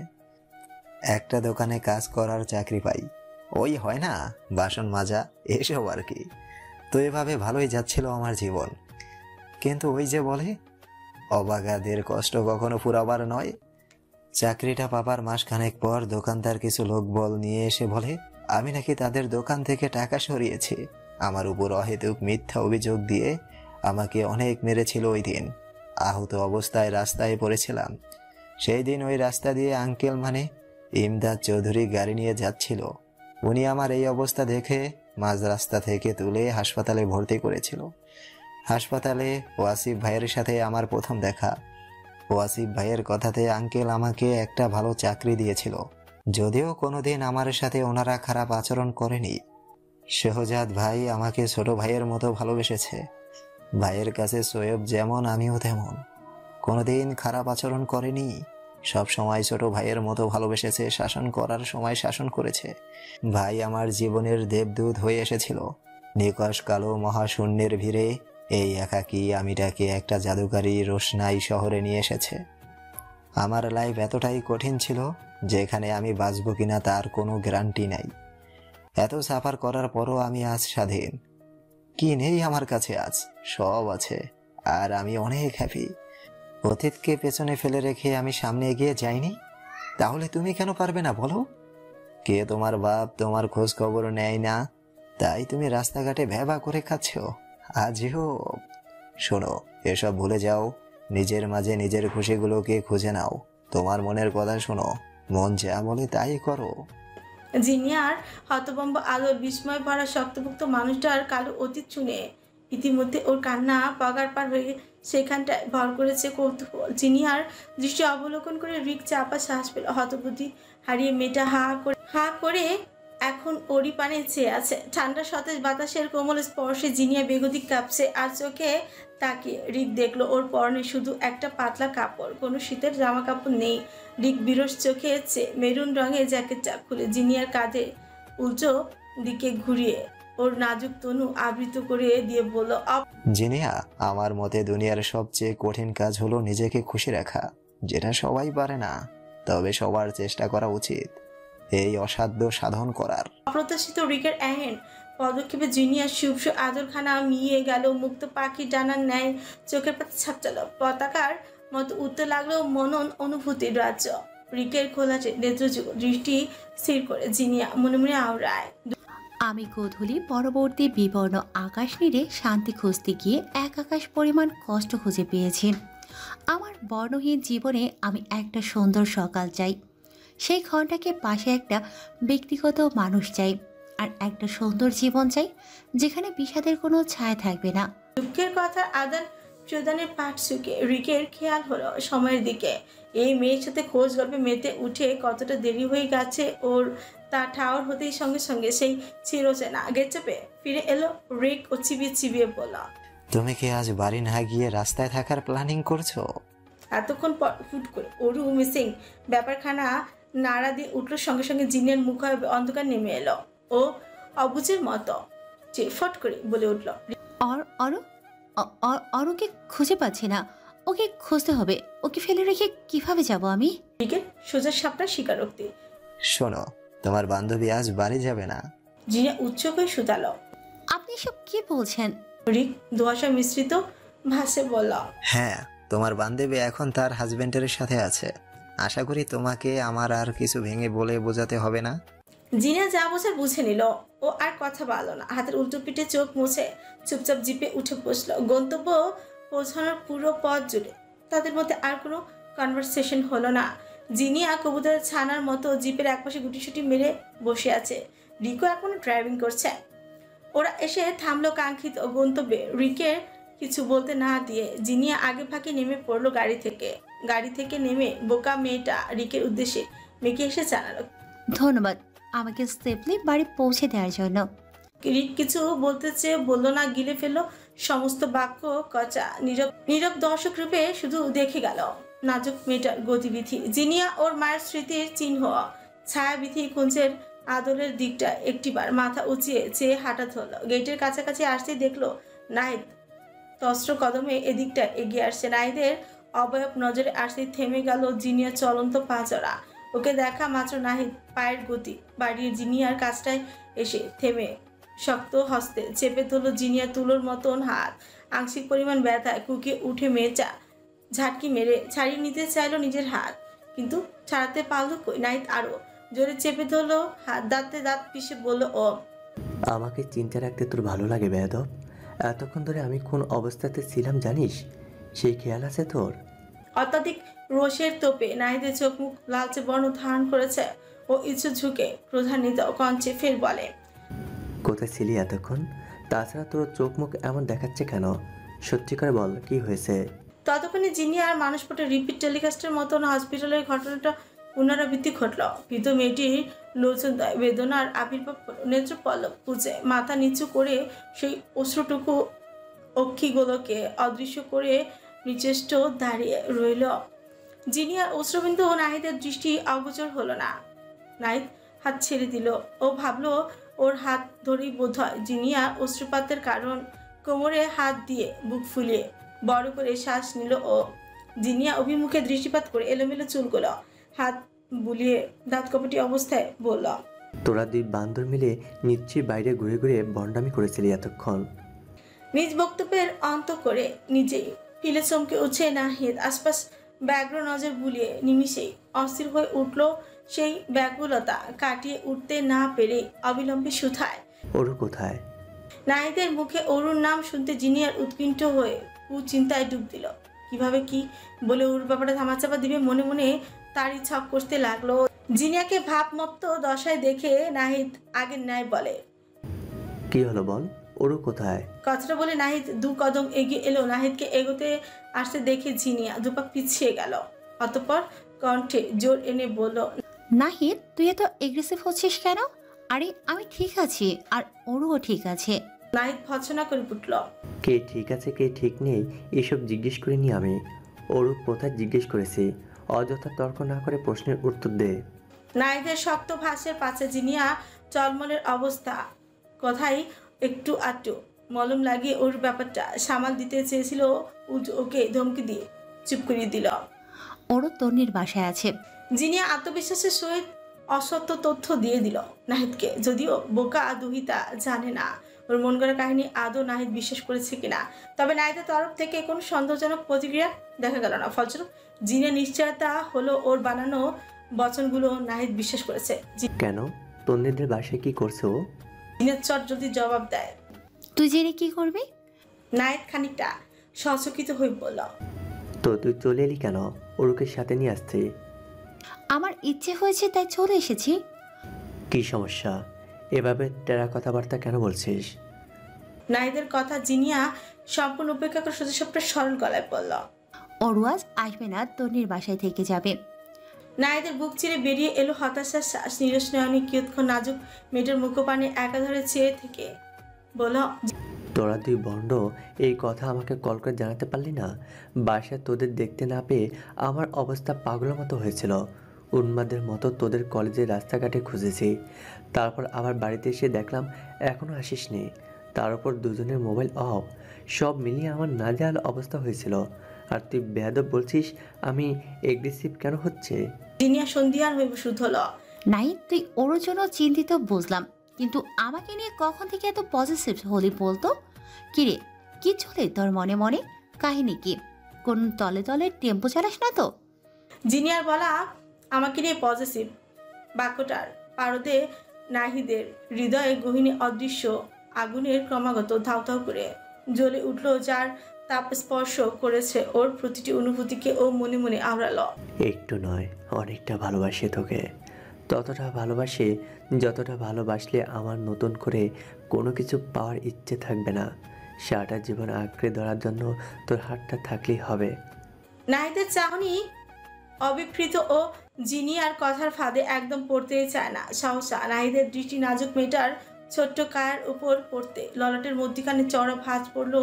একটা দোকানে কাজ করার চাকরি পাই, ওই হয় না বাসন মাজা, এসব আর কি। তো এভাবে ভালোই যাচ্ছিল আমার জীবন। কিন্তু ওই যে বলে, অবাগাদের কষ্ট কখনো ফুরাবার নয়। চাকরিটা পাবার মাসখানেক পর দোকানদার কিছু লোকবল নিয়ে এসে বলে আমি নাকি তাদের দোকান থেকে টাকা সরিয়েছি। আমার উপর অহেতুক মিথ্যা অভিযোগ দিয়ে আমাকে অনেক মেরেছিল ওই দিন। আহত অবস্থায় রাস্তায় পড়েছিলাম। সেই দিন ওই রাস্তা দিয়ে আঙ্কেল মানে ইমদাদ চৌধুরী গাড়ি নিয়ে যাচ্ছিল। উনি আমার এই অবস্থা দেখে মাঝ রাস্তা থেকে তুলে হাসপাতালে ভর্তি করেছিল। হাসপাতালে ওয়াসিফ ভাইয়ের সাথে আমার প্রথম দেখা। ওয়াসিফ ভাইয়ের কথাতে আঙ্কেল আমাকে একটা ভালো চাকরি দিয়েছিল, যদিও কোনোদিন আমার সাথে ওনারা খারাপ আচরণ করেনি। শেহজাদ ভাই আমাকে ছোট ভাইয়ের মতো ভালোবেসেছে। ভাইয়ের কাছে সোয়েব যেমন আমিও তেমন। কোনোদিন খারাপ আচরণ করেনি, সব সময় ছোট ভাইয়ের মতো ভালোবেসেছে। শাসন করার সময় শাসন করেছে। ভাই আমার জীবনের দেবদূত হয়ে এসেছিল। নিকশ কালো মহাশূন্যের ভিড়ে এই একাকী আমিটাকে একটা জাদুকারী রোশনাই শহরে নিয়ে এসেছে। আমার লাইফ এতটাই কঠিন ছিল যেখানে আমি বাঁচব কিনা তার কোনো গ্যারান্টি নাই। এত সাফার করার পরও আমি আজ স্বাধীন। কি নেই আমার কাছে? আজ সব আছে, আর আমি অনেক হ্যাপি। অতীতকে পেছনে ফেলে রেখে আমি সামনে এগিয়ে যাইনি। তাহলে তুমি কেন পারবে না বলো? কে তোমার বাপ তোমার খোঁজ খবর নেয় না, তাই তুমি রাস্তাঘাটে ভ্যাবা করে খাচ্ছ আজও। শোনো, এসব ভুলে যাও। নিজের মাঝে নিজের খুশিগুলোকে খুঁজে নাও। তোমার মনের কথা শোনো, মন যা বলে তাই করো। জিনিয়ার হতভম্ব আলোর বিস্ময় ভরা শক্তপোক্ত মানুষটার কালো অতীত শুনে ইতিমধ্যে ওর কান্না পগার পার হয়ে সেখানটায় ভর করেছে কৌতূহল। জিনিয়ার দৃষ্টি অবলোকন করে রিক চাপা শ্বাস পেল। হতবুদ্ধি হারিয়ে মেয়েটা হা করে এখন ওরই পানে চেয়ে আছে। ঠান্ডা সতেজ বাতাসের কোমল স্পর্শে জিনিয়া বেগতিক কাঁপছে। আর চোখে তাকিয়ে রিক দেখলো ওর পরনে শুধু একটা পাতলা কাপড়, কোনো শীতের জামা কাপড় নেই। রিক বিরস চোখে চেয়ে মেরুন রঙের জ্যাকেটটা খুলে জিনিয়ার কাঁধে উল্টো দিকে ঘুরিয়ে ওর নাজুক তনু আবৃত করে দিয়ে বলল, জিনিয়া, আমার মতে দুনিয়ার সবচেয়ে কঠিন কাজ হলো নিজেকে খুশি রাখা, যেটা সবাই পারে না, তবে সবার চেষ্টা করা উচিত এই অসাধ্য সাধন করার। অপ্রত্যাশিত রিকের এহেন পদক্ষেপে জিনিয়ার শুভ্র আদরখানা মিয়ে গেল। মুক্ত পাখি ডানার ন্যায় চোখের পাতা ছাপচালো পতাকার মতো উঠতে লাগলো মনন অনুভূতির রাজ্য। রিকের খোলাটে নেত্রযুগ দৃষ্টি স্থির করে জিনিয়া মনে মনে আওড়ায়, আমি গোধূলি পরবর্তী বিবর্ণ আকাশ নিরে শান্তি খুঁজতে গিয়ে এক আকাশ পরিমাণ কষ্ট খুঁজে পেয়েছি। আমার বর্ণহীন জীবনে আমি একটা সুন্দর সকাল চাই। সেই ঘরটাকে পাশে একটা ব্যক্তিগত মানুষ চাই, আর একটা সুন্দর জীবন চাই যেখানে বিষাদের কোনো ছায়া থাকবে না। দুঃখের কথা আদান প্রদানের পাঠ শুকে রিকের খেয়াল হলো সময়ের দিকে। এই মেয়ের সাথে খোঁজ গল্পে মেতে উঠে কতটা দেরি হয়ে গেছে ওর। তা ঠাওর হতেই সঙ্গে সঙ্গে সেই চিরচেনা আগের চেপে ফিরে এলো রিক ও চিবিয়ে চিবিয়ে বলল, তুমি কি আজ বাড়ি না গিয়ে রাস্তায় থাকার প্ল্যানিং করছো? এতক্ষণ পর হুট করে ওরু মিসিং ব্যাপারখানা নাড়া দিয়ে উঠলো। সঙ্গে সঙ্গে জিনের মুখ অন্ধকার নেমে এলো। ও অবুঝের মতো যে ফট করে বলে উঠল, অরুকে খুঁজে পাচ্ছি না, ওকে খুঁজতে হবে। ওকে ফেলে রেখে কিভাবে যাব আমি? রিকের সোজা সাপটা স্বীকারোক্তি। শোনো, তোমার বান্ধবী আজ বাড়ি যাবে না। জিনে উচ্চ করে শুধালো। আপনি সব কি বলছেন? রিক ধোঁয়াশা মিশ্রিত ভাষে বলল, হ্যাঁ, তোমার বান্ধবী এখন তার হাজবেন্ডের সাথে আছে। আশা করি তোমাকে আমার আর কিছু ভেঙে বলে বোঝাতে হবে না। জিনা যা বোঝার বুঝে নিল। ও আর কথা বলল না। হাতের উল্টো পিঠে চোখ মুছে চুপচাপ জিপে উঠে বসলো। গন্তব্য পৌঁছানোর পুরো পথ জুড়ে তাদের মধ্যে আর কোনো কনভারসেশন হলো না। জিনিয়া কবুতরের ছানার মতো জিপের একপাশে গুটিসুটি মেরে বসে আছে। রিকো এখনো ড্রাইভিং করছে। ওরা এসে থামলো কাঙ্ক্ষিত গন্তব্যে। রিকের কিছু বলতে না দিয়ে জিনিয়া আগে ফাঁকে নেমে পড়লো গাড়ি থেকে নেমে বোকা মেয়েটা রিকের উদ্দেশ্যে মেকে এসে জানালো, ধন্যবাদ আমাকে সেফলি বাড়ি পৌঁছে দেওয়ার জন্য। রিক কিছু বলতে চেয়ে বললো না, গিলে ফেললো সমস্ত বাক্য কচা। নীরব দর্শক রূপে শুধু দেখে গেল নাজুক মেয়েটার গতিবিধি। জিনিয়া ওর মায়ের স্মৃতির চিহ্ন ছায়াবিধি কুঞ্জের আদলের দিকটা একটিবার মাথা উঁচিয়ে চেয়ে হাঁটা ধরল। গেটের কাছাকাছি আসতেই দেখলো নাহিদ তস্ত্র কদমে এদিকটা এগিয়ে আসছে। নাহিদের অবয়ব নজরে আসতেই থেমে গেল জিনিয়া চলন্ত পা চড়া। ওকে দেখা মাত্র নাহিদ পায়ের গতি বাড়িয়ে জিনিয়ার কাছটায় এসে থেমে শক্ত হস্তে চেপে ধরল জিনিয়া তুলোর মতন হাত। আংশিক পরিমাণ ব্যথায় কুকিয়ে উঠে মেয়েটা ঝাটকি মেরে ছাড়িয়ে নিতে চাইলো নিজের হাত, কিন্তু ছাড়াতে পারলো কই। নাহিদ আরো জোরে চেপে ধরলো হাত, দাঁতে দাঁত পিষে বলল, ও আমাকে চিন্তা রাখতে তোর ভালো লাগে বেয়াদব? এতক্ষণ ধরে আমি কোন অবস্থাতে ছিলাম জানিস? সেই খেয়াল আছে তোর? অত্যাধিক রোষের তোপে নাহিদের চোখ মুখ লালচে বর্ণ ধারণ করেছে। ও ইচ্ছু ঝুঁকে ক্রোধান্বিত কঞ্চে ফের বলে, কোথায় ছিলি এতক্ষণ? তাছাড়া তোর চোখ মুখ এমন দেখাচ্ছে কেন? সত্যি করে বল, কি হয়েছে? ততক্ষণে যিনি আর মানুষপটে রিপিট টেলিকাস্টের মতন হসপিটালের ঘটনাটা পুনরাবৃত্তি ঘটল। ভীত মেয়েটির লোচন দেয় বেদনার আবির্ভাব হলো। নেত্র পল্লব পুজে মাথা নিচু করে সেই অশ্রুটুকু অক্ষিগুলোকে অদৃশ্য করে নিচেষ্ট দাঁড়িয়ে রইল। যিনি আর অশ্রবিন্দু ও নাহিদের দৃষ্টি অগোচর হলো না। নাহিদ হাত ছেড়ে দিল। ও ভাবলো ওর হাত ধরেই বোধ হয় জিনিয়া অশ্রুপাতের কারণ। কোমরে হাত দিয়ে বুক ফুলিয়ে বড় করে শ্বাস নিল ও। জিনিয়া অভিমুখে দৃষ্টিপাত করে এলোমেলো চুলগুলো হাত বুলিয়ে দাঁত কপটি অবস্থায় বলল, তোরা দুই বান্দর মিলে নিশ্চয়ই বাইরে ঘুরে ঘুরে বন্ডামি করেছিলি এতক্ষণ। নিজ বক্তব্যের অন্ত করে নিজেই ফিলে চমকে উঠছে নাহিদ। আশপাশ ব্যগ্র নজর বুলিয়ে নিমিষেই অস্থির হয়ে উঠল। সেই ব্যাকুলতা কাটিয়ে উঠতে না পেরে অবিলম্বে সুথায়। ওরু কোথায়? নাহিদের মুখে অরুর নাম শুনতে জিনিয়ার উৎকণ্ঠ হয়ে চিন্তায় ডুব দিল। কিভাবে কি বলে ওর ব্যাপারটা ধামাচাপা দিবে মনে মনে তারই ছক করতে লাগলো। জিনিয়াকে ভাবমত্ত দশায় দেখে নাহিদ আগের ন্যায় বলে, কি হলো বল, ওরু কোথায়? কথাটা বলে নাহিদ দু কদম এগিয়ে এলো। নাহিদকে এগোতে আসতে দেখে জিনিয়া দুপাক পিছিয়ে গেল। অতঃপর কণ্ঠে জোর এনে বলল, নাহিদ তুই এত এগ্রেসিভ হচ্ছিস কেন? আরে আমি ঠিক আছি, আর ওরও ঠিক আছে। নাহিদ ভৎসনা করে উঠল, কে ঠিক আছে কে ঠিক নেই এসব জিজ্ঞেস করিনি আমি। ওরু কোথায় জিজ্ঞেস করেছি। অযথা তর্ক না করে প্রশ্নের উত্তর দে। নাহিদের শক্ত ভাষের পাশে জিনিয়া চলমলের অবস্থা কথাই একটু আটটু মলম লাগিয়ে ওর ব্যাপারটা সামাল দিতে চেয়েছিল। ওকে ধমকি দিয়ে চুপ করিয়ে দিল। ওরও তন্নির বাসায় আছে। জিনিয়া আত্মবিশ্বাসের সহিত অসত্য তথ্য দিয়ে দিল নাহিদকে। যদিও বোকা দুহিতা জানে না ওর মন গড়া কাহিনী আদৌ নাহিদ বিশ্বাস করেছে কিনা। তবে নাহিদের তরফ থেকে কোনো সন্দেহজনক প্রতিক্রিয়া দেখা গেল না। ফলস্বরূপ জিনিয়া নিশ্চয়তা হলো ওর বানানো বচনগুলো নাহিদ বিশ্বাস করেছে। কেন? তন্নিদের বাসায় কি করছে ও? জিনিয়া চট যদি জবাব দেয়, তুই জেনে কি করবি? নাহিদ খানিকটা সচকিত হয়ে বলল, তো তুই চলে এলি কেন? ওরুকে সাথে নিয়ে আসছি। আমার ইচ্ছে হয়েছে তাই চলে এসেছি। কি সমস্যা? এভাবে টেরা কথাবার্তা কেন বলছিস? নাহিদের কথা জিনিয়া সম্পূর্ণ উপেক্ষা করে সোজা সরল গলায় বলল, ওরু আজ আসবে না, তন্নির বাসায় থেকে যাবে। নাহিদের বুক চিরে বেরিয়ে এলো হতাশার শ্বাস। নিরস নয়নে কিয়ৎক্ষণ নাজুক মেয়েটার মুখপানে একাধারে চেয়ে থেকে বলল, তোরা দুই বন্ড এই কথা আমাকে কল করে জানাতে পারলি না? বাসায় তোদের দেখতে না পেয়ে আমার অবস্থা পাগলের মতো হয়েছিল। উন্মাদের মতো তোদের কলেজের রাস্তাঘাটে খুঁজেছি, তারপর আবার বাড়িতে এসে দেখলাম এখনও আসিসনি। তার উপর দুজনের মোবাইল অফ। সব মিলিয়ে আমার নাজেহাল অবস্থা হয়েছিল। আর তুই বেয়াদব বলছিস আমি এগ্রেসিভ কেন হচ্ছে? জিনিয়া সন্ধিয়ান হয়ে শুধু হলো। নাই, তুই ওর জন্য চিন্তিত বুঝলাম, কিন্তু আমাকে নিয়ে কখন থেকে এত পজিটিভ হলি বলতো? কিরে, কি চলে তোর মনে মনে? কাহিনী কি? কোন তলে তলে টেম্পো চালাস না তো? জিনিয়ার বলা আমাকে নিয়ে পজিটিভ বাক্যটার পারদে নাহিদের হৃদয়ে গহীনে অদৃশ্য আগুনের ক্রমাগত ধাউ ধাউ করে জ্বলে উঠল, যার তাপ স্পর্শ করেছে ওর প্রতিটি অনুভূতিকে ও মনে মনে আওড়ালো। একটু নয়, অনেকটা ভালোবাসি তোকে। ততটা ভালোবাসি যতটা ভালোবাসলে আমার নতুন করে কোনো কিছু পাওয়ার ইচ্ছে থাকবে না। সারাটা জীবন আঁকড়ে ধরার জন্য তোর হাতটা থাকলেই হবে। নাহিদের চাহনি অবিকৃত ও জিনিয়ার কথার ফাঁদে একদম পড়তেই চায় না সহসা। নাহিদের দৃষ্টি নাজুক মেয়েটার ছোট্ট কায়ের উপর পড়তে ললাটের মধ্যখানে চড়া ভাঁজ পড়লো,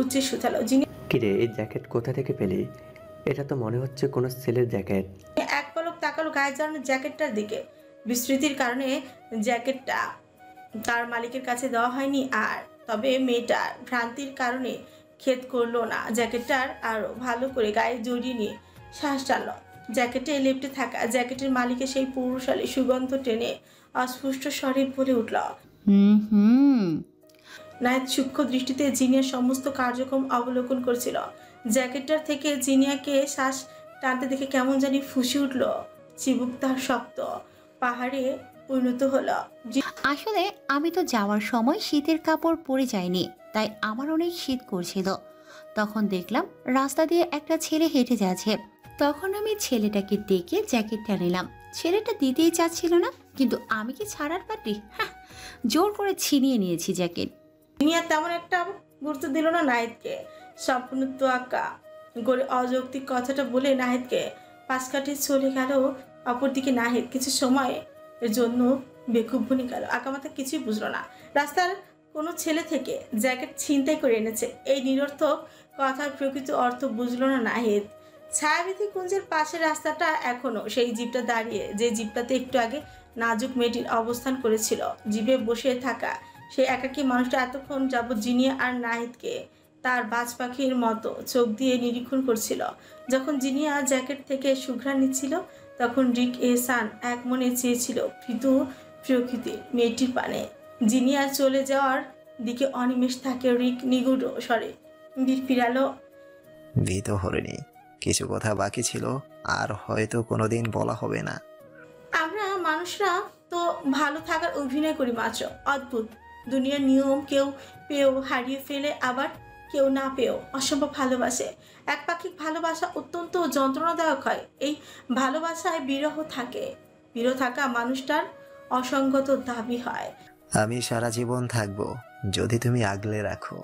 উচ্চে শুধালো। কিরে, এই জ্যাকেট কোথা থেকে পেলি? এটা তো মনে হচ্ছে কোনো ছেলের জ্যাকেট। এক পলক তাকালো গায়ে জড়ানো জ্যাকেটটার দিকে। বিস্মৃতির কারণে জ্যাকেটটা তার মালিকের কাছে দেওয়া হয়নি, আর তবে মেয়েটার ভ্রান্তির কারণে খেদ করলো না। জ্যাকেটটার আরো ভালো করে গায়ে জড়িয়ে নিয়ে শ্বাস টানলো। জ্যাকেটে লেপটে থাকা জ্যাকেটের মালিকের সেই পুরুষালী সুগন্ধ টেনে অস্পষ্ট স্বরে বলে উঠল। নাহিদ সূক্ষ্ম দৃষ্টিতে জিনিয়ার সমস্ত কার্যক্রম অবলোকন করছিল। জ্যাকেটটার থেকে জিনিয়াকে শ্বাস টানতে দেখে কেমন জানি ফুঁসে উঠল। চিবুক তার শক্ত পাহাড়ে পরিণত হলো। আসলে আমি তো যাওয়ার সময় শীতের কাপড় পরে যাইনি, তাই আমার অনেক শীত করছিল। তখন দেখলাম রাস্তা দিয়ে একটা ছেলে হেঁটে যাচ্ছে, তখন আমি ছেলেটাকে ডেকে জ্যাকেটটা নিলাম। ছেলেটা দিতেই চাচ্ছিল না, কিন্তু আমি কি ছাড়ার পাটি? হ্যাঁ, জোর করে ছিনিয়ে নিয়েছি জ্যাকেট। জিনিয়া তেমন একটা গুরুত্ব দিল না নাহিদকে। সম্পূর্ণ তোয়াক্কা করে অযৌক্তিক কথাটা বলে নাহিদকে পাশ কাটিয়ে চলে গেল। অপরদিকে নাহিদ কিছু সময় এর জন্য বেকুব বনে গেল। আকামাতা কিছুই বুঝলো না। রাস্তার কোনো ছেলে থেকে জ্যাকেট ছিনতাই করে এনেছে, এই নিরর্থক কথার প্রকৃত অর্থ বুঝলো না নাহিদ। ছায়াবিধি কুঞ্জের পাশের রাস্তাটা এখনো সেই জিপটা দাঁড়িয়ে, যে জিপটাতে একটু আগে নাজুক মেয়েটির অবস্থান করেছিল। জিপে বসে থাকা সেই একাকী মানুষটা এতক্ষণ যাবৎ জিনিয়া আর নাহিদকে তার বাজ পাখির মতো চোখ দিয়ে নিরীক্ষণ করছিল। যখন জিনিয়া জ্যাকেট থেকে সুঘ্রাণ নিচ্ছিল, তখন রিক এহসান এক মনে চেয়েছিল ভীতু প্রকৃতির মেয়েটির পানে। জিনিয়া চলে যাওয়ার দিকে অনিমেষ থাকে রিক নিগুড় স্বরে ফিরালো। ভীত হরিণী, কিছু কথা বাকি ছিল, আর হয়তো কোনোদিন বলা হবে না। আমরা মানুষরা তো ভালো থাকার অভিনয় করি মাত্র। অদ্ভুত দুনিয়ার নিয়ম, কেউ পেয়েও হারিয়ে ফেলে, আবার কেউ না পেয়েও অসম্ভব ভালোবাসে। একপাক্ষিক ভালোবাসা অত্যন্ত যন্ত্রণাদায়ক হয়। এই ভালোবাসায় বিরহ থাকে। বিরহ থাকা মানুষটার অসঙ্গত দাবি হয়। আমি সারা জীবন থাকবো যদি তুমি আগলে রাখো।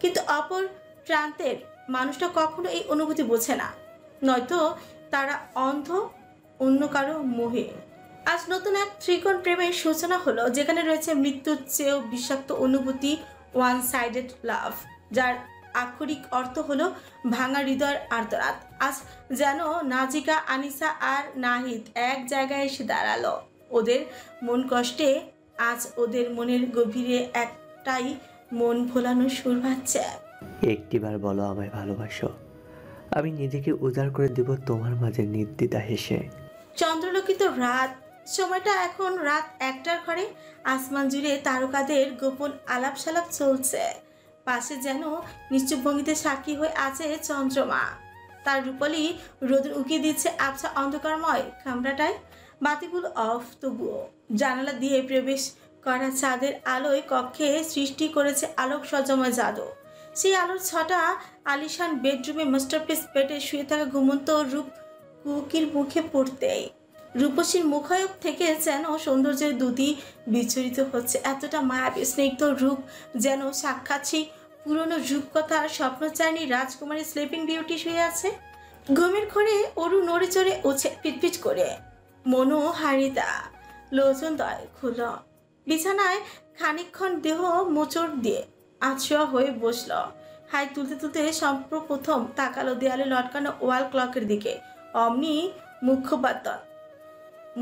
কিন্তু অপর প্রান্তের মানুষটা কখনো এই অনুভূতি বোঝে না, নয়তো তারা অন্ধ অন্য কারো মোহে। আজ নতুন এক ত্রিকোণ প্রেমের সূচনা হলো, যেখানে রয়েছে মৃত্যুর চেয়েও বিষাক্ত অনুভূতি, ওয়ান সাইডেড লাভ, যার আক্ষরিক অর্থ হলো ভাঙা হৃদয়ের আর্তনাদ। আজ যেন নাজিকা, আনিসা আর নাহিদ এক জায়গায় এসে দাঁড়ালো। ওদের মন কষ্টে আজ ওদের মনের গভীরে একটাই মন ভোলানো সুর ভাচ্ছে। একটিবার বলো আমায় ভালোবাসো, আমি নিজেকে উজাড় করে দেব তোমার মাঝে নির্দ্বিধা হেসে। চন্দ্রলোকিত রাত, সময়টা এখন রাত 1টার ঘরে। আসমান জুড়ে তারকাদের গোপন আলাপ সালাপ চলছে। পাশে যেন নিশ্চুপ ভঙ্গিতে সাক্ষী হয়ে আছে চন্দ্রমা। তার রূপালী রোদ উকিয়ে দিচ্ছে আবছা অন্ধকারময় কামরাটায়। বাতিগুলো অফ, তবুও জানালা দিয়ে প্রবেশ করা চাঁদের আলোয় কক্ষে সৃষ্টি করেছে আলোক সজ্জাময় জাদু। সেই আলোর ছটা আলিশান বেডরুমে মাস্টারপিস বেডে শুয়ে থাকা ঘুমন্ত রূপ কুকির মুখে পড়তেই রূপসীর মুখায়ব থেকে যেন সৌন্দর্যের দুটি বিচরিত হচ্ছে। এতটা মায়াবী স্নিগ্ধ রূপ যেন সাক্ষাৎ সেই পুরনো রূপকথার স্বপ্ন চায়নি রাজকুমারী স্লিপিং বিউটি শুয়ে আছে। ঘুমের ঘরে অরু নড়ে চড়ে উঠে পিটপিট করে মনোহারিতা লোচনদয় খুলল। বিছানায় খানিকক্ষণ দেহ মোচড় দিয়ে আছোয়া হয়ে বসল। হাই তুলতে তুলতে সর্বপ্রথম তাকালো দেয়ালে লটকানো ওয়াল ক্লকের দিকে। অমনি মুখপাতন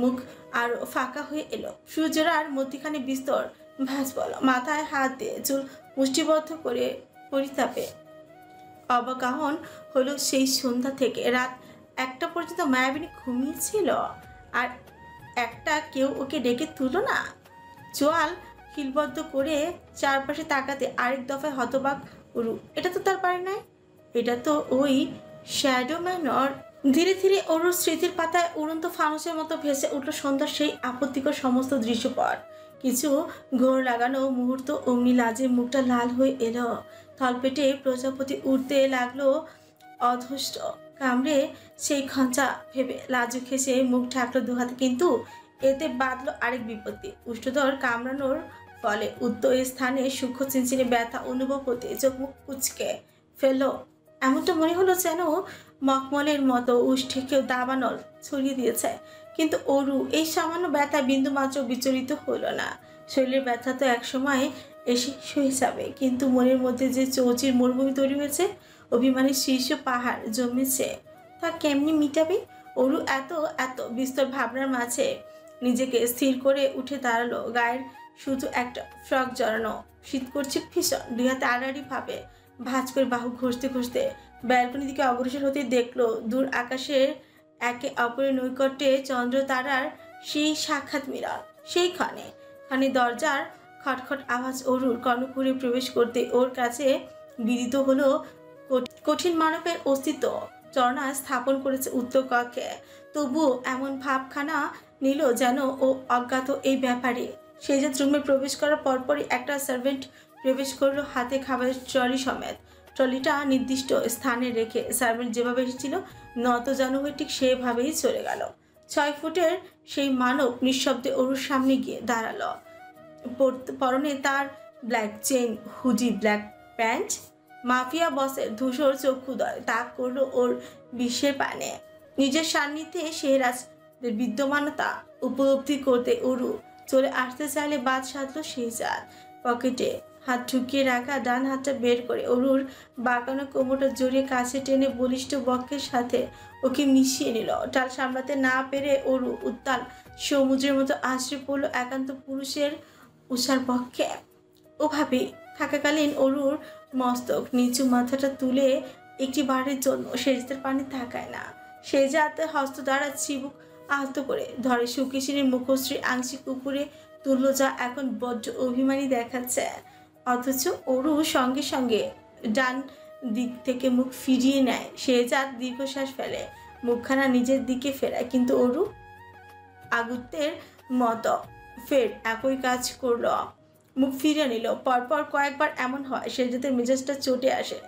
মুখ আরো ফাঁকা হয়ে এলো। সূর্যরার মধ্যখানে বিস্তর ভাঁজ পড়ল। মাথায় হাত দিয়ে চুল মুষ্টিবদ্ধ করে পরিতাপে অবগাহন হলো। সেই সন্ধ্যা থেকে রাত 1টা পর্যন্ত মায়াবিনী ঘুমিয়েছিল, আর একটা কেউ ওকে ডেকে তুলল না। চোয়াল খিলবদ্ধ করে চারপাশে তাকাতে আরেক দফায় হতবাক উরু। এটা তো তার পারে নাই, এটা তো ওই শ্যাডো ম্যানর। ধীরে ধীরে অরুর স্মৃতির পাতায় উড়ন্ত ফানুসের মতো ভেসে উঠল সন্ধ্যার সেই আপত্তিকর সমস্ত দৃশ্যপট। কিছু ঘোর লাগানো মুহূর্ত অমনি লাজে মুখটা লাল হয়ে এলো। তলপেটে প্রজাপতি উঠতে লাগলো অধষ্ট কামড়ে। সেই খঞ্চা ভেবে লাজু খেসে মুখ ঢাকলো দুহাতে, কিন্তু এতে বাঁধলো আরেক বিপত্তি। উষ্ঠদর কামড়ানোর ফলে উত্তর স্থানে সূক্ষ্ম চিনচিনে ব্যথা অনুভব হতে চোখ মুখ কুচকে ফেললো। এমনটা মনে হলো যেন মখমলের মতো উষ্ঠে কেউ দাবানল ছড়িয়ে দিয়েছে। কিন্তু অরু এই সামান্য ব্যথা বিন্দু মাত্র বিচলিত হলো না। শরীরের ব্যথা তো একসময় এসে শুয়ে যাবে, কিন্তু মনের মধ্যে যে চৌচির মরুভূমি তৈরি হয়েছে, অভিমানের শীর্ষ পাহাড় জমেছে, তা কেমনি মিটাবে? অরু এত বিস্তর ভাবনার মাঝে নিজেকে স্থির করে উঠে দাঁড়ালো। গায়ের শুধু একটা ফ্রক জড়ানো, শীত করছে ভীষণ। দুই হাতে আড়াআড়ি ভাবে ভাঁজ করে বাহু ঘষতে ঘষতে ব্যালকনি দিকে অগ্রসর হতে দেখলো দূর আকাশের একে অপরের নৈকট্যে চন্দ্র তারার সেই সাক্ষাৎ মিলন। সেইখানে দরজার খটখট আওয়াজ অরুর কর্ণপুরে প্রবেশ করতে ওর কাছে বিদিত হলো কঠিন মানবের অস্তিত্ব চরণা স্থাপন করেছে উত্তর কক্ষে। তবুও এমন ভাবখানা নিল যেন ও অজ্ঞাত এই ব্যাপারে। সেই যে রুমে প্রবেশ করার পরপরই একটা সার্ভেন্ট প্রবেশ করলো হাতে খাবারের ট্রলি সমেত। ট্রলিটা নির্দিষ্ট স্থানে রেখে সার্ভেন্ট যেভাবে এসেছিল নত জানু হয়ে ঠিক সেভাবেই চলে গেল। 6 ফুটের সেই মানব নিঃশব্দে অরুর সামনে গিয়ে দাঁড়ালো। পরনে তার black chain, hoodie, black pant. Mafia বসের ধূসর চক্ষুদয় তাক করলো ওর বিশ্বের পানে। নিজের সান্নিধ্যে শেহরাজের বিদ্যমানতা উপলব্ধি করতে অরু চলে আসতে চাইলে বাদ সাধলো শেহজাদ। পকেটে হাত ঢুকিয়ে রাখা ডান হাতটা বের করে অরুর বাঁকানো কোমরটা জড়িয়ে কাছে টেনে বলিষ্ঠ বক্ষের সাথে ওকে মিশিয়ে নিল। টাল সামলাতে না পেরে অরু উত্তাল সমুদ্রের মতো আশ্রে পড়ল একান্ত পুরুষের উষার পক্ষে। ওভাবে থাকাকালীন অরুর মস্তক নিচু মাথাটা তুলে একটি বারের জন্য শেহজাদের পানি তাকায় না। শেহজাদ হস্ত দ্বারা চিবুক আহত করে ধরে সুকেশিনীর মুখশ্রী আংশিক উপরে তুলল, যা এখন বড্ড অভিমানী দেখাচ্ছে। অথচ অরু সঙ্গে সঙ্গে ডান দিক থেকে মুখ ফিরিয়ে নেয়। শেহজাদ দীর্ঘশ্বাস ফেলে, মুখখানা নিজের দিকে ফেরায়, কিন্তু অরু আগুত্তের মতো ফের একই কাজ করল, মুখ ফিরিয়ে নিল। পরপর কয়েকবার এমন হয় শেহজাদের মেজাজটা চটে আসে,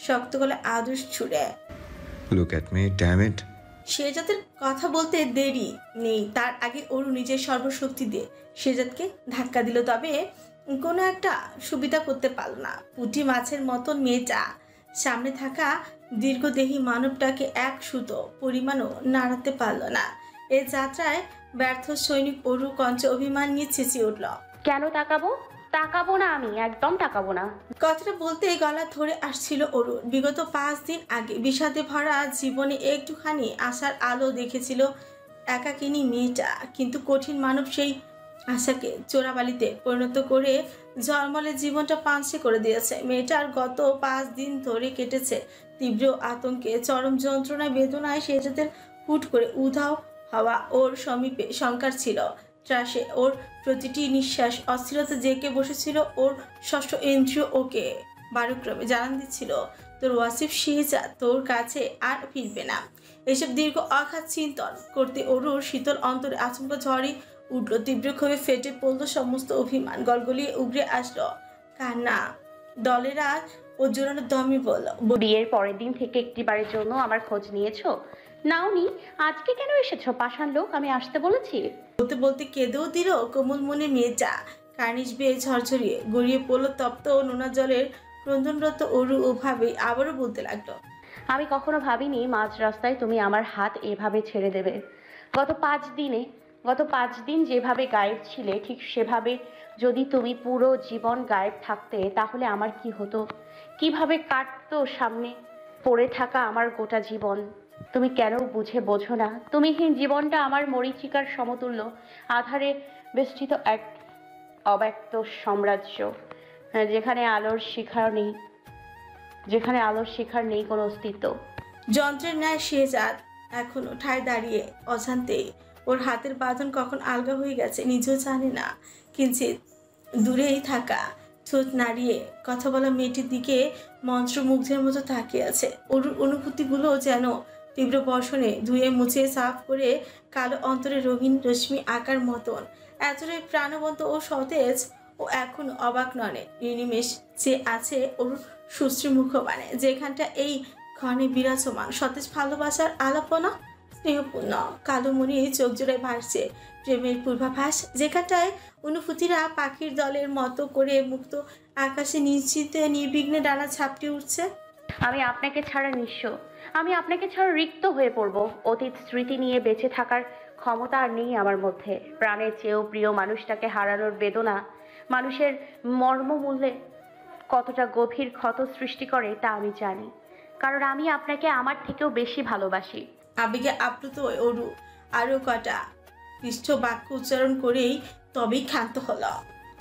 শক্ত গলে আদর্শ ছুড়ে। Look at me, damn it. শেহজাদের কথা বলতে দেরি নেই, তার আগে অরু নিজের সর্বশক্তি দিয়ে শেহজাদকে ধাক্কা দিল। তবে কোনো একটা সুবিধা করতে পারল না। পুঁটি মাছের মতন মেয়েটা সামনে থাকা দীর্ঘদেহী মানবটাকে এক সুতো পরিমাণও নাড়াতে পারল না। এ যাত্রায় ব্যর্থ সৈনিক অরু কঞ্চে অভিমান নিয়ে চেঁচিয়ে উঠল, কেন তাকাবো না, আমি একদম তাকাবো না। কথাটা বলতে গলা ধরে আসছিল অরু। বিগত 5 দিন আগে বিষাদে ভরা জীবনে একটুখানি আশার আলো দেখেছিল একাকিনী মেয়েটা, কিন্তু কঠিন মানব সেই আশাকে চোরাবালিতে পরিণত করে জলমলে জীবনটা পাঞ্চে করে দিয়েছে। মেয়েটার গত 5 দিন ধরে কেটেছে তীব্র আতঙ্কে, চরম যন্ত্রণায়, বেদনায়। শেহজাদের হুট করে উধাও হওয়া ওর সমীপে শঙ্কার ছিল ত্রাসে। ওর প্রতিটি নিঃশ্বাস অস্থিরতা জেঁকে বসেছিল। ওর ষষ্ঠ ইন্দ্রিয় ওকে বারুক্রমে জানান দিচ্ছিল, তোর ওয়াসিফ শেহজাদ তোর কাছে আর ফিরবে না। এসব দীর্ঘ অগাধ চিন্তন করতে অরুর শীতল অন্তরে আচমকা ঝড়ে উঠল। তীব্র ক্ষোভে ফেটে পড়লো সমস্ত অভিমান, গলগলিয়ে উগড়ে আসলো কান্না। দলেরা ও জোরানো দমে বলল, বিয়ের পরের দিন থেকে একটিবারের জন্য আমার খোঁজ নিয়েছো? নাওনি, আজকে কেন এসেছো? পাষাণ লোক, আমি আসতে বলেছি? বলতে বলতে কেঁদেও দিল কোমল মনে মেয়েটা। কার্নিশ বেয়ে ঝরঝরিয়ে গড়িয়ে পড়লো তপ্ত নোনা জলের ক্রন্দনরত অরু ভাবে আবারও বলতে লাগলো। আমি কখনো ভাবিনি মাঝ রাস্তায় তুমি আমার হাত এভাবে ছেড়ে দেবে। গত 5 দিন যেভাবে গায়েব ছিলে ঠিক সেভাবে যদি তুমি পুরো জীবন গায়েব থাকতে তাহলে আমার কি হতো, কিভাবে কাটতো সামনে পড়ে থাকা আমার গোটা জীবন। তুমি কেন বোঝো না? তুমিহীন জীবনটা আমার মরীচিকার সমতুল্য, আধারে বেষ্টিত এক অব্যক্ত সাম্রাজ্য, যেখানে আলোর শিখার নেই কোনো অস্তিত্ব। যন্ত্রের ন্যায় শেহজাদ এখনো ঠায় দাঁড়িয়ে, অজান্তে ওর হাতের বাঁধন কখন আলগা হয়ে গেছে নিজেও জানে না। কিঞ্চিত দূরেই থাকা ঠোঁট নাড়িয়ে কথা বলা মেয়েটির দিকে মন্ত্রমুগ্ধের মতো তাকিয়ে আছে। ওর অনুভূতিগুলো যেন তীব্র বর্ষণে ধুয়ে মুছে সাফ করে কালো অন্তরে রঙিন রশ্মি আঁকার মতন এতটাই প্রাণবন্ত ও সতেজ। ও এখন অবাক ননে নিনিমেষ যে আছে ওর সুশ্রী মুখবানে, যেখানটা এই ক্ষণে বিরাজমান সতেজ ভালোবাসার আলাপনা, স্নেহপূর্ণ কালো মনি চোখ জোড়ায় ভাসছে প্রেমের পূর্বাভাস, যেখানটায় অনুভূতিরা পাখির দলের মতো করে মুক্ত আকাশে নিশ্চিতে নির্বিঘ্নে ডানা ঝাপটে উঠছে। আমি আপনাকে ছাড়া নিঃস্ব, আমি আপনাকে ছাড়া রিক্ত হয়ে পড়ব। অতীত স্মৃতি নিয়ে বেঁচে থাকার ক্ষমতা আর নেই আমার মধ্যে। প্রাণের চেয়েও প্রিয় মানুষটাকে হারানোর বেদনা মানুষের মর্মমূল্যে কতটা গভীর ক্ষত সৃষ্টি করে তা আমি জানি, কারণ আমি আপনাকে আমার থেকেও বেশি ভালোবাসি। আবেগে আপ্লুত অরু আরো কটা পৃষ্ঠ বাক্য উচ্চারণ করেই তবেই ক্ষান্ত হলো।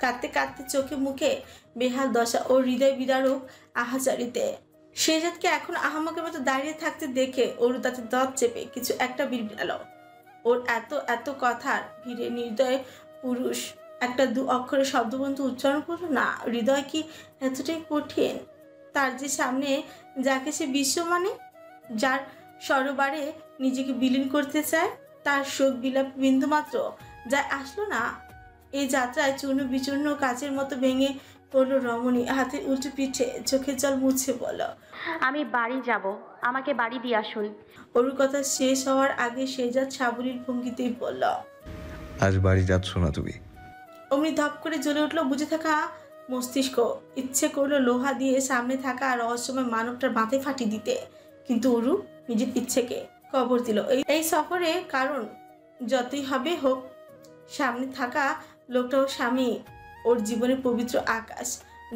কাঁদতে কাঁদতে চোখে মুখে বেহাল দশা ও হৃদয় বিদারক আহাজারিতে শেহজাদকে এখন আহামকের মতো দাঁড়িয়ে থাকতে দেখে অরু তাতে দাঁত চেপে কিছু একটা বিড়ালো। ওর এত কথার ভিড়ে নির্দয় পুরুষ একটা 2 অক্ষরে শব্দবন্ধ উচ্চারণ করলো না। হৃদয় কি এতটাই কঠিন? তার যে সামনে যাকে সে বিশ্ব মানে, যার সরোবারে নিজেকে বিলীন করতে চায়, তার শোক বিলাপ বিন্দুমাত্র যা আসলো না। এই যাত্রায় চূর্ণ বিচূর্ণ কাচের মতো ভেঙে পড়লো রমণী। হাতের উল্টো পিঠে চোখের জল মুছে বলল, আমি বাড়ি যাব, আমাকে বাড়ি দিয়ে আসুন। ওর কথা শেষ হওয়ার আগে শেহজাদ সাবলীল ভঙ্গিতেই বলল, আজ বাড়ি যাচ্ছ না তুমি? অমনি ধপ করে জ্বলে উঠলো বুঝে থাকা মস্তিষ্ক। ইচ্ছে করলো লোহা দিয়ে সামনে থাকা রহস্যময় মানবটার মাথায় ফাটিয়ে দিতে, কিন্তু অরু নিজের ইচ্ছেকে কবর দিল। এই সফরে কারণ যতই হবে হোক, সামনে থাকা লোকটা ওর স্বামী, ওর জীবনের পবিত্র আকাশ,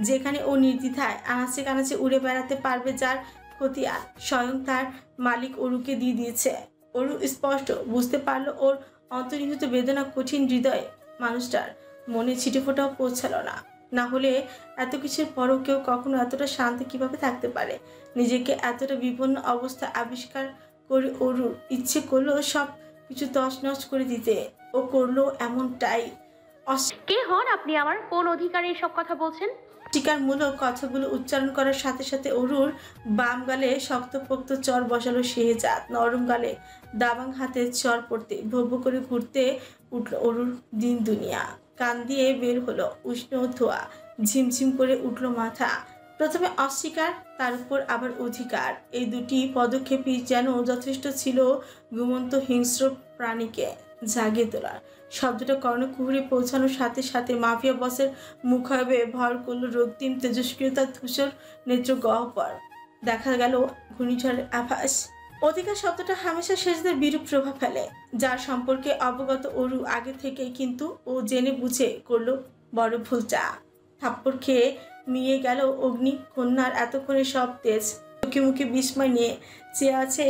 যেখানে ও নির্দ্বিধায় আনাচে কানাচে উড়ে বেড়াতে পারবে, যার খতিয়ান স্বয়ং তার মালিক অরুকে দিয়ে দিয়েছে। অরু স্পষ্ট বুঝতে পারলো ওর অন্তর্নিহিত বেদনা কঠিন হৃদয়ে মানুষটার মনে ছিটে ফোটাও পৌঁছালো না। না হলে এত কিছুর পরও কেউ কখনো এতটা শান্তি কিভাবে থাকতে পারে? নিজেকে এতটা বিপন্ন অবস্থা আবিষ্কার করে অরুর ইচ্ছে করলো সব কিছু তছনছ করে দিতে। ও করলো এমনটাই। কে হন আপনি? আমার কোন অধিকারে এসব কথা বলছেন? টিকারমূলক কথাগুলো উচ্চারণ করার সাথে সাথে অরুর বাম গালে শক্তপোক্ত চর বসালো শেহজাদ। নরম গালে দাবাং হাতে চর পড়তে ভব্য করে ঘুরতে উঠল অরুর দিন দুনিয়া। কান দিয়ে বের হলো উষ্ণ ধোয়া, ঝিমঝিম করে উঠল মাথা। প্রথমে অস্বীকার, তার উপর আবার অধিকার, এই দুটি পদক্ষেপই যেন যথেষ্ট ছিল ঘুমন্ত হিংস্র প্রাণীকে জাগিয়ে তোলার। শব্দটা কর্ণকুহুরে পৌঁছানোর সাথে সাথে মাফিয়া বসের মুখাবে ভর করলো রক্তিম তেজস্ক্রিয়তার ধূসর নেত্র গহ্বর। দেখা গেল ঘূর্ণিঝড়ের আভাস। অধিকার শব্দটা হামেশা শেষদের বিরূপ প্রভাব ফেলে, যার সম্পর্কে অবগত অরু আগে থেকেই, কিন্তু ও জেনে বুঝে করলো বড় ভুলটা। থাপ্পড় খেয়ে মিয়ে গেল অগ্নি কন্যার এতক্ষণে সব তেজ, চোখে মুখে বিস্ময় নিয়ে চেয়ে আছে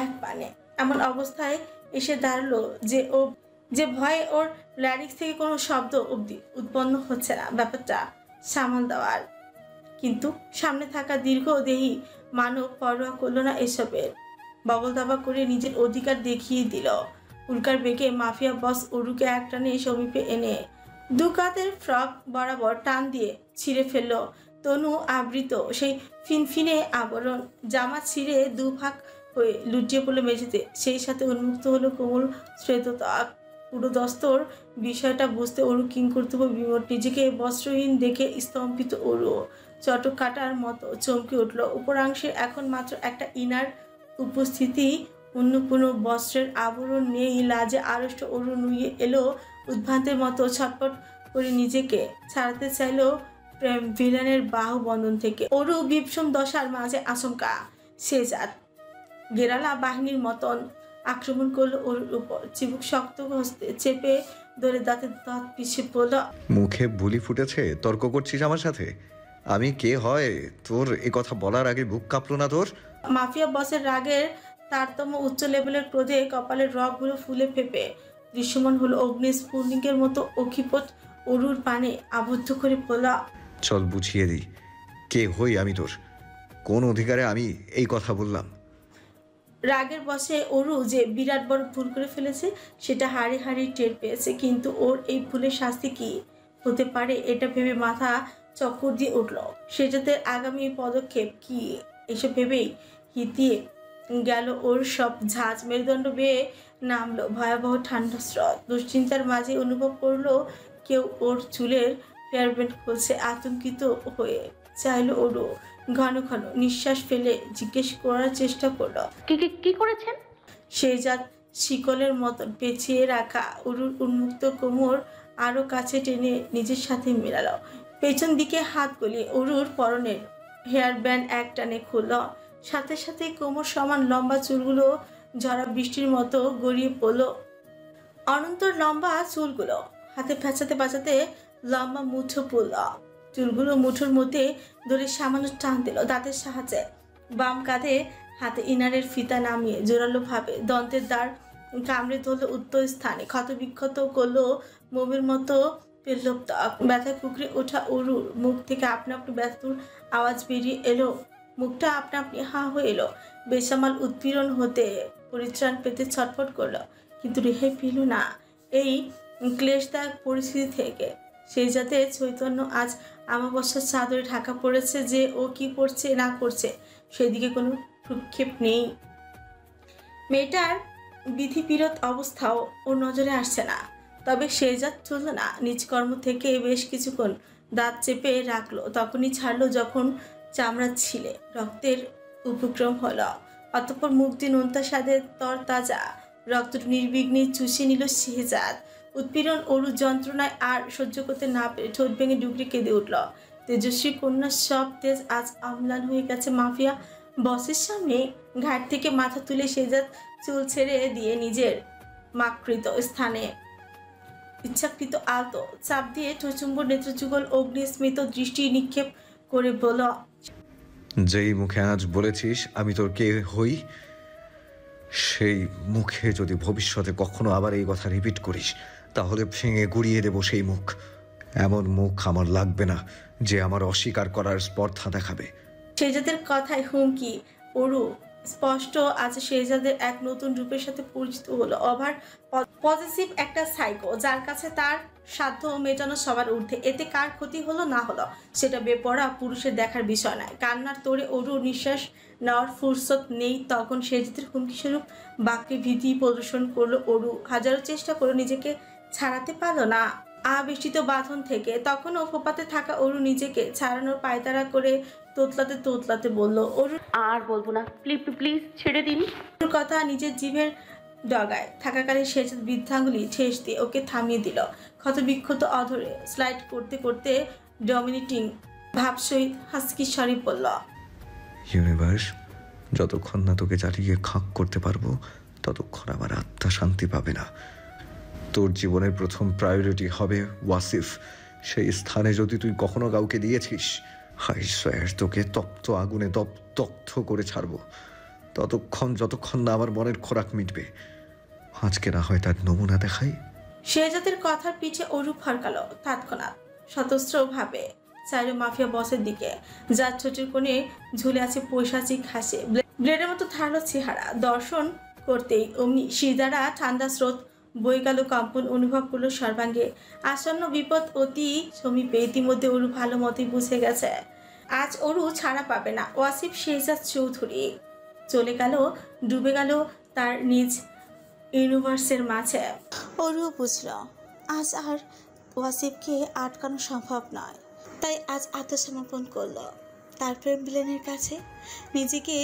এক পানে। এমন অবস্থায় এসে দাঁড়ালো যে ভয়ে ওর ল্যারিক্স থেকে কোনো শব্দ অবধি উৎপন্ন হচ্ছে না, ব্যাপারটা সামাল দেওয়ার। কিন্তু সামনে থাকা দীর্ঘদেহী মানব পরোয়া করলো না এসবের। বগল দাবা করে নিজের অধিকার দেখিয়ে দিল। উল্কার বেগে মাফিয়া বস অরুকে একটানে সমীপে এনে 2 কাতের ফ্রক বরাবর টান দিয়ে ছিঁড়ে ফেলল তনু আবৃত সেই ফিনফিনে আবরণ। জামা ছিঁড়ে 2 ভাগ হয়ে লুটিয়ে পড়লো মেঝেতে, সেই সাথে উন্মুক্ত হলো কোমল শ্বেতত্বক। পুরো দস্তর বিষয়টা বুঝতে অরু কিংকর্তব্য বিমট। নিজেকে বস্ত্রহীন দেখে স্তম্ভিত অরু চটক কাটার মতো চমকে উঠল। উপরাংশে এখন মাত্র একটা ইনার উপস্থিতি, অন্য কোনো বস্ত্রের আবরণ নেই। লাজে আড়ষ্ট অরু নুয়ে এলো উদ্ভ্রান্তের মতো, ছটপট করে নিজেকে ছাড়াতে চাইলেও প্রেম ভিলেনের বাহুবন্ধন থেকে। অরু বিভীষণ দশার মাঝে আচমকা শেহজাদ গেরালা বাহিনীর মতন আক্রমণ করলো ওর উপর। চিবুক শক্ত হস্তে চেপে ধরে দাঁতে দাঁত পিছিয়ে পড়ল। মুখে বুলি ফুটেছে, তর্ক করছিস আমার সাথে? আমি কে হয় তোর এ কথা বলার আগে বুক কাঁপলো না তোর? মাফিয়া বসের রাগের তারতম্য উচ্চ লেভেলের ক্রোধে কপালের রগগুলো ফুলে ফেপে দৃশ্যমান হলো। অগ্নিস্ফুলিঙ্গের মতো অক্ষিপট অরুর পানে আবদ্ধ করে বলা, চল বুঝিয়ে দিই কে হই আমি তোর, কোন অধিকারে আমি এই কথা বললাম। রাগের বশে অরু যে বিরাট বড় ভুল করে ফেলেছে সেটা হাড়ে হাড়ে টের পেয়েছে, কিন্তু ওর এই ভুলের শাস্তি কি হতে পারে এটা ভেবে মাথা চক্কর দিয়ে উঠল। সেটাদের আগামী পদক্ষেপ কি এসব ভেবেই হিতিয়ে গেল ওর সব ঝাঁজ। মেরুদণ্ড বেয়ে নামলো ভয়াবহ ঠান্ডা স্রোত। দুশ্চিন্তার মাঝে অনুভব করলো কেউ ওর চুলের হেয়ার ব্যান্ড খুলছে। আতঙ্কিত হয়ে চাইলো ওরও, ঘন ঘন নিঃশ্বাস ফেলে জিজ্ঞেস করার চেষ্টা করলো, কি করেছেন? শেহজাদ শিকলের মতন পেঁচিয়ে রাখা অরুর উন্মুক্ত কোমর আরো কাছে টেনে নিজের সাথে মেলালো। পেছন দিকে হাত গলিয়ে অরুর পরনের হেয়ার ব্যান্ড এক টানে খুলল। সাথে সাথে কোমর সমান লম্বা চুলগুলো ঝরা বৃষ্টির মতো গড়িয়ে পড়ল। অনন্তর লম্বা চুলগুলো হাতে ফেঁচাতে বাঁচাতে লম্বা মুঠো পড়ল। চুলগুলো মুঠোর মধ্যে ধরে সামান্য টান দিল দাঁতের সাহায্যে। বাম কাঁধে হাতে ইনারের ফিতা নামিয়ে জোরালো ভাবে দন্তের দাঁড় কামড়ে ধরল উত্তর স্থানে। ক্ষত বিক্ষত করলো মোমের মতো পেল্লব ত্বক। ব্যথায় কুকড়ে ওঠা অরুর মুখ থেকে আপনা আপনি ব্যথার আওয়াজ বেরিয়ে এলো। মুখটা আপনা আপনি হা হয়ে এলো। বেসামাল উৎপীড়ন হতে পরিত্রাণ পেতে ছটফট করলো, কিন্তু রেহাই পেল না এই ক্লেশদায়ক পরিস্থিতি থেকে। সেই যাতে চৈতন্য আজ আমাবস্যার চাদরে ঢাকা পড়েছে যে ও কি করছে না করছে সেদিকে কোনো ভ্রুক্ষেপ নেই। মেয়েটার বিধিবিরোধ অবস্থাও ওর নজরে আসছে না। তবে শেহজাদ চলল না। নিজ কর্ম থেকে বেশ কিছুক্ষণ দাঁত চেপে রাখলো, তখনই ছাড়লো যখন চামড়া ছিলে রক্তের উপক্রম হলো। অতঃপর মুখ দিয়ে নোনতা স্বাদের তর তাজা রক্ত নির্বিঘ্নে চুষে নিল শেহজাদ। উৎপীড়ন অরু যন্ত্রণায় আর সহ্য করতে না পেরে ঠোঁট ভেঙে ডুকরে কেঁদে উঠল। তেজস্বী কন্যার সব তেজ আজ আমলান হয়ে গেছে মাফিয়া বসের সামনে। ঘাট থেকে মাথা তুলে শেহজাদ চুল ছেড়ে দিয়ে নিজের মাকৃত স্থানে ইচ্ছাকৃত আলতো চাপ দিয়ে ঠোঁচুম্বর নেত্রযুগল অগ্নিস্মিত দৃষ্টি নিক্ষেপ করে বলল, যেই মুখে আজ বলেছিস আমি তোর কে হই, সেই মুখে যদি ভবিষ্যতে কখনো আবার এই কথা রিপিট করিস তাহলে ভেঙে গুড়িয়ে দেব সেই মুখ। এমন মুখ আমার লাগবে না যে আমার অস্বীকার করার স্পর্ধা দেখাবে। শেহজাদের কথায় হুমকি অরু স্পষ্ট আজ শেহজাদের এক নতুন রূপের সাথে পরিচিত হলো। ওভার পজিটিভ একটা সাইকো যার কাছে তার সাধ্য মেটানো সবার ঊর্ধ্বে। এতে কার ক্ষতি হলো না হলো সেটা বেপরা পুরুষের দেখার বিষয় নয়। কান্নার তোড়ে অরু নিঃশ্বাস নেওয়ার ফুরসত নেই। তখন শেহজাদের হুমকি স্বরূপ বাক্যে ভীতি প্রদর্শন করলো অরু। হাজারো চেষ্টা করে নিজেকে ছাড়াতে পারলো না আবেষ্টিত বাঁধন থেকে। তখনও ফোপাতে থাকা অরু নিজেকে ছাড়ানোর পায়তারা করে তোতলাতে তোতলাতে বলল, অরু আর বলবো না, প্লিজ ছেড়ে দিন। ওর কথা নিজের জিভের ডগায় থাকাকালে শেহজাদ বৃদ্ধাঙ্গুলি ঠেস দিয়ে ওকে থামিয়ে দিল। ক্ষত বিক্ষত অধরে স্লাইড করতে করতে ডমিনেটিং ভাবসহিত হাসকি স্বরে বলল, ইউনিভার্স, যতক্ষণ না তোকে জ্বালিয়ে খাঁক করতে পারবো ততক্ষণ আমার আত্মা শান্তি পাবে না। তোর জীবনের প্রথম প্রায়োরিটি হবে ওয়াসিফ। সেই স্থানে যদি তুই কখনো কাউকে দিয়েছিস, হাই স্যার তোকে তপ্ত আগুনে দগ্ধ করে ছাড়বো যতক্ষণ না আমার মনের খোরাক মিটবে। আজকে না হয় তার নমুনা দেখাই। শেহজাদের কথার পিছে অরু ফরকালো। তৎক্ষণাৎ সতস্ত্রভাবে চাইল মাফিয়া বসের দিকে, যার ছোটের কোণে ঝুলে আছে পৈশাচিক হাসে ব্লেডের মতো ধারালো চেহারা। দর্শন করতেই অমনি শিরদাঁড়া ঠান্ডা স্রোত বয়ে গেল। কম্পন অনুভব করলো সর্বাঙ্গে। আসন্ন বিপদ অতি সমীপে। ইতিমধ্যে অরু ভালো মতোই বুঝে গেছে আজ অরু ছাড়া পাবে না। ওয়াসিফ শেহজাদ চৌধুরী চলে গেল, ডুবে গেল তার নিজ ইউনিভার্সের মাঝে। অরুও বুঝল আজ আর ওয়াসিফকে আটকানো সম্ভব নয়, তাই আজ আত্মসমর্পণ করলো তার প্রেম ভিলেনের কাছে। নিজেকে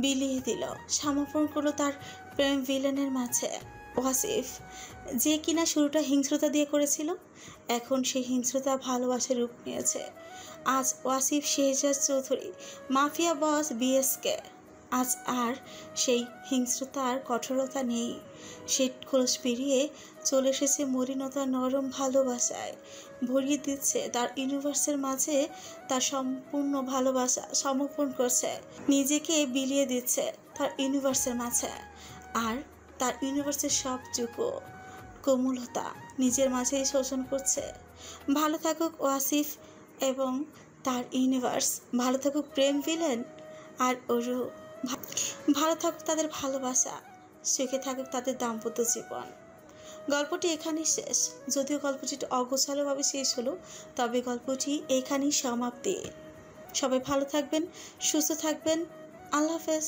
বিলিয়ে দিল, সমর্পণ করলো তার প্রেম ভিলেনের মাঝে। ওয়াসিফ, যে কিনা শুরুটা হিংস্রতা দিয়ে করেছিল, এখন সেই হিংস্রতা ভালোবাসার রূপ নিয়েছে। আজ ওয়াসিফ শেহজাদ চৌধুরী, মাফিয়া বস বিএসকে। আজ আর সেই হিংস্রতার কঠোরতা নেই। সে খোলস পেরিয়ে চলে এসেছে মলিনতা নরম ভালোবাসায়। ভরিয়ে দিচ্ছে তার ইউনিভার্সের মাঝে তার সম্পূর্ণ ভালোবাসা, সমর্পণ করছে, নিজেকে বিলিয়ে দিচ্ছে তার ইউনিভার্সের মাঝে। আর তার ইউনিভার্সের সবটুকু কোমলতা নিজের মাঝেই শোষণ করছে। ভালো থাকুক ওয়াসিফ এবং তার ইউনিভার্স, ভালো থাকুক প্রেম ভিলেন আর ওরু, ভালো থাকুক তাদের ভালোবাসা, সুখে থাকুক তাদের দাম্পত্য জীবন। গল্পটি এখানেই শেষ। যদিও গল্পটি একটু অগোছালোভাবে শেষ হলো, তবে গল্পটি এখানেই সমাপ্তি। সবাই ভালো থাকবেন, সুস্থ থাকবেন। আল্লাহ হাফেজ।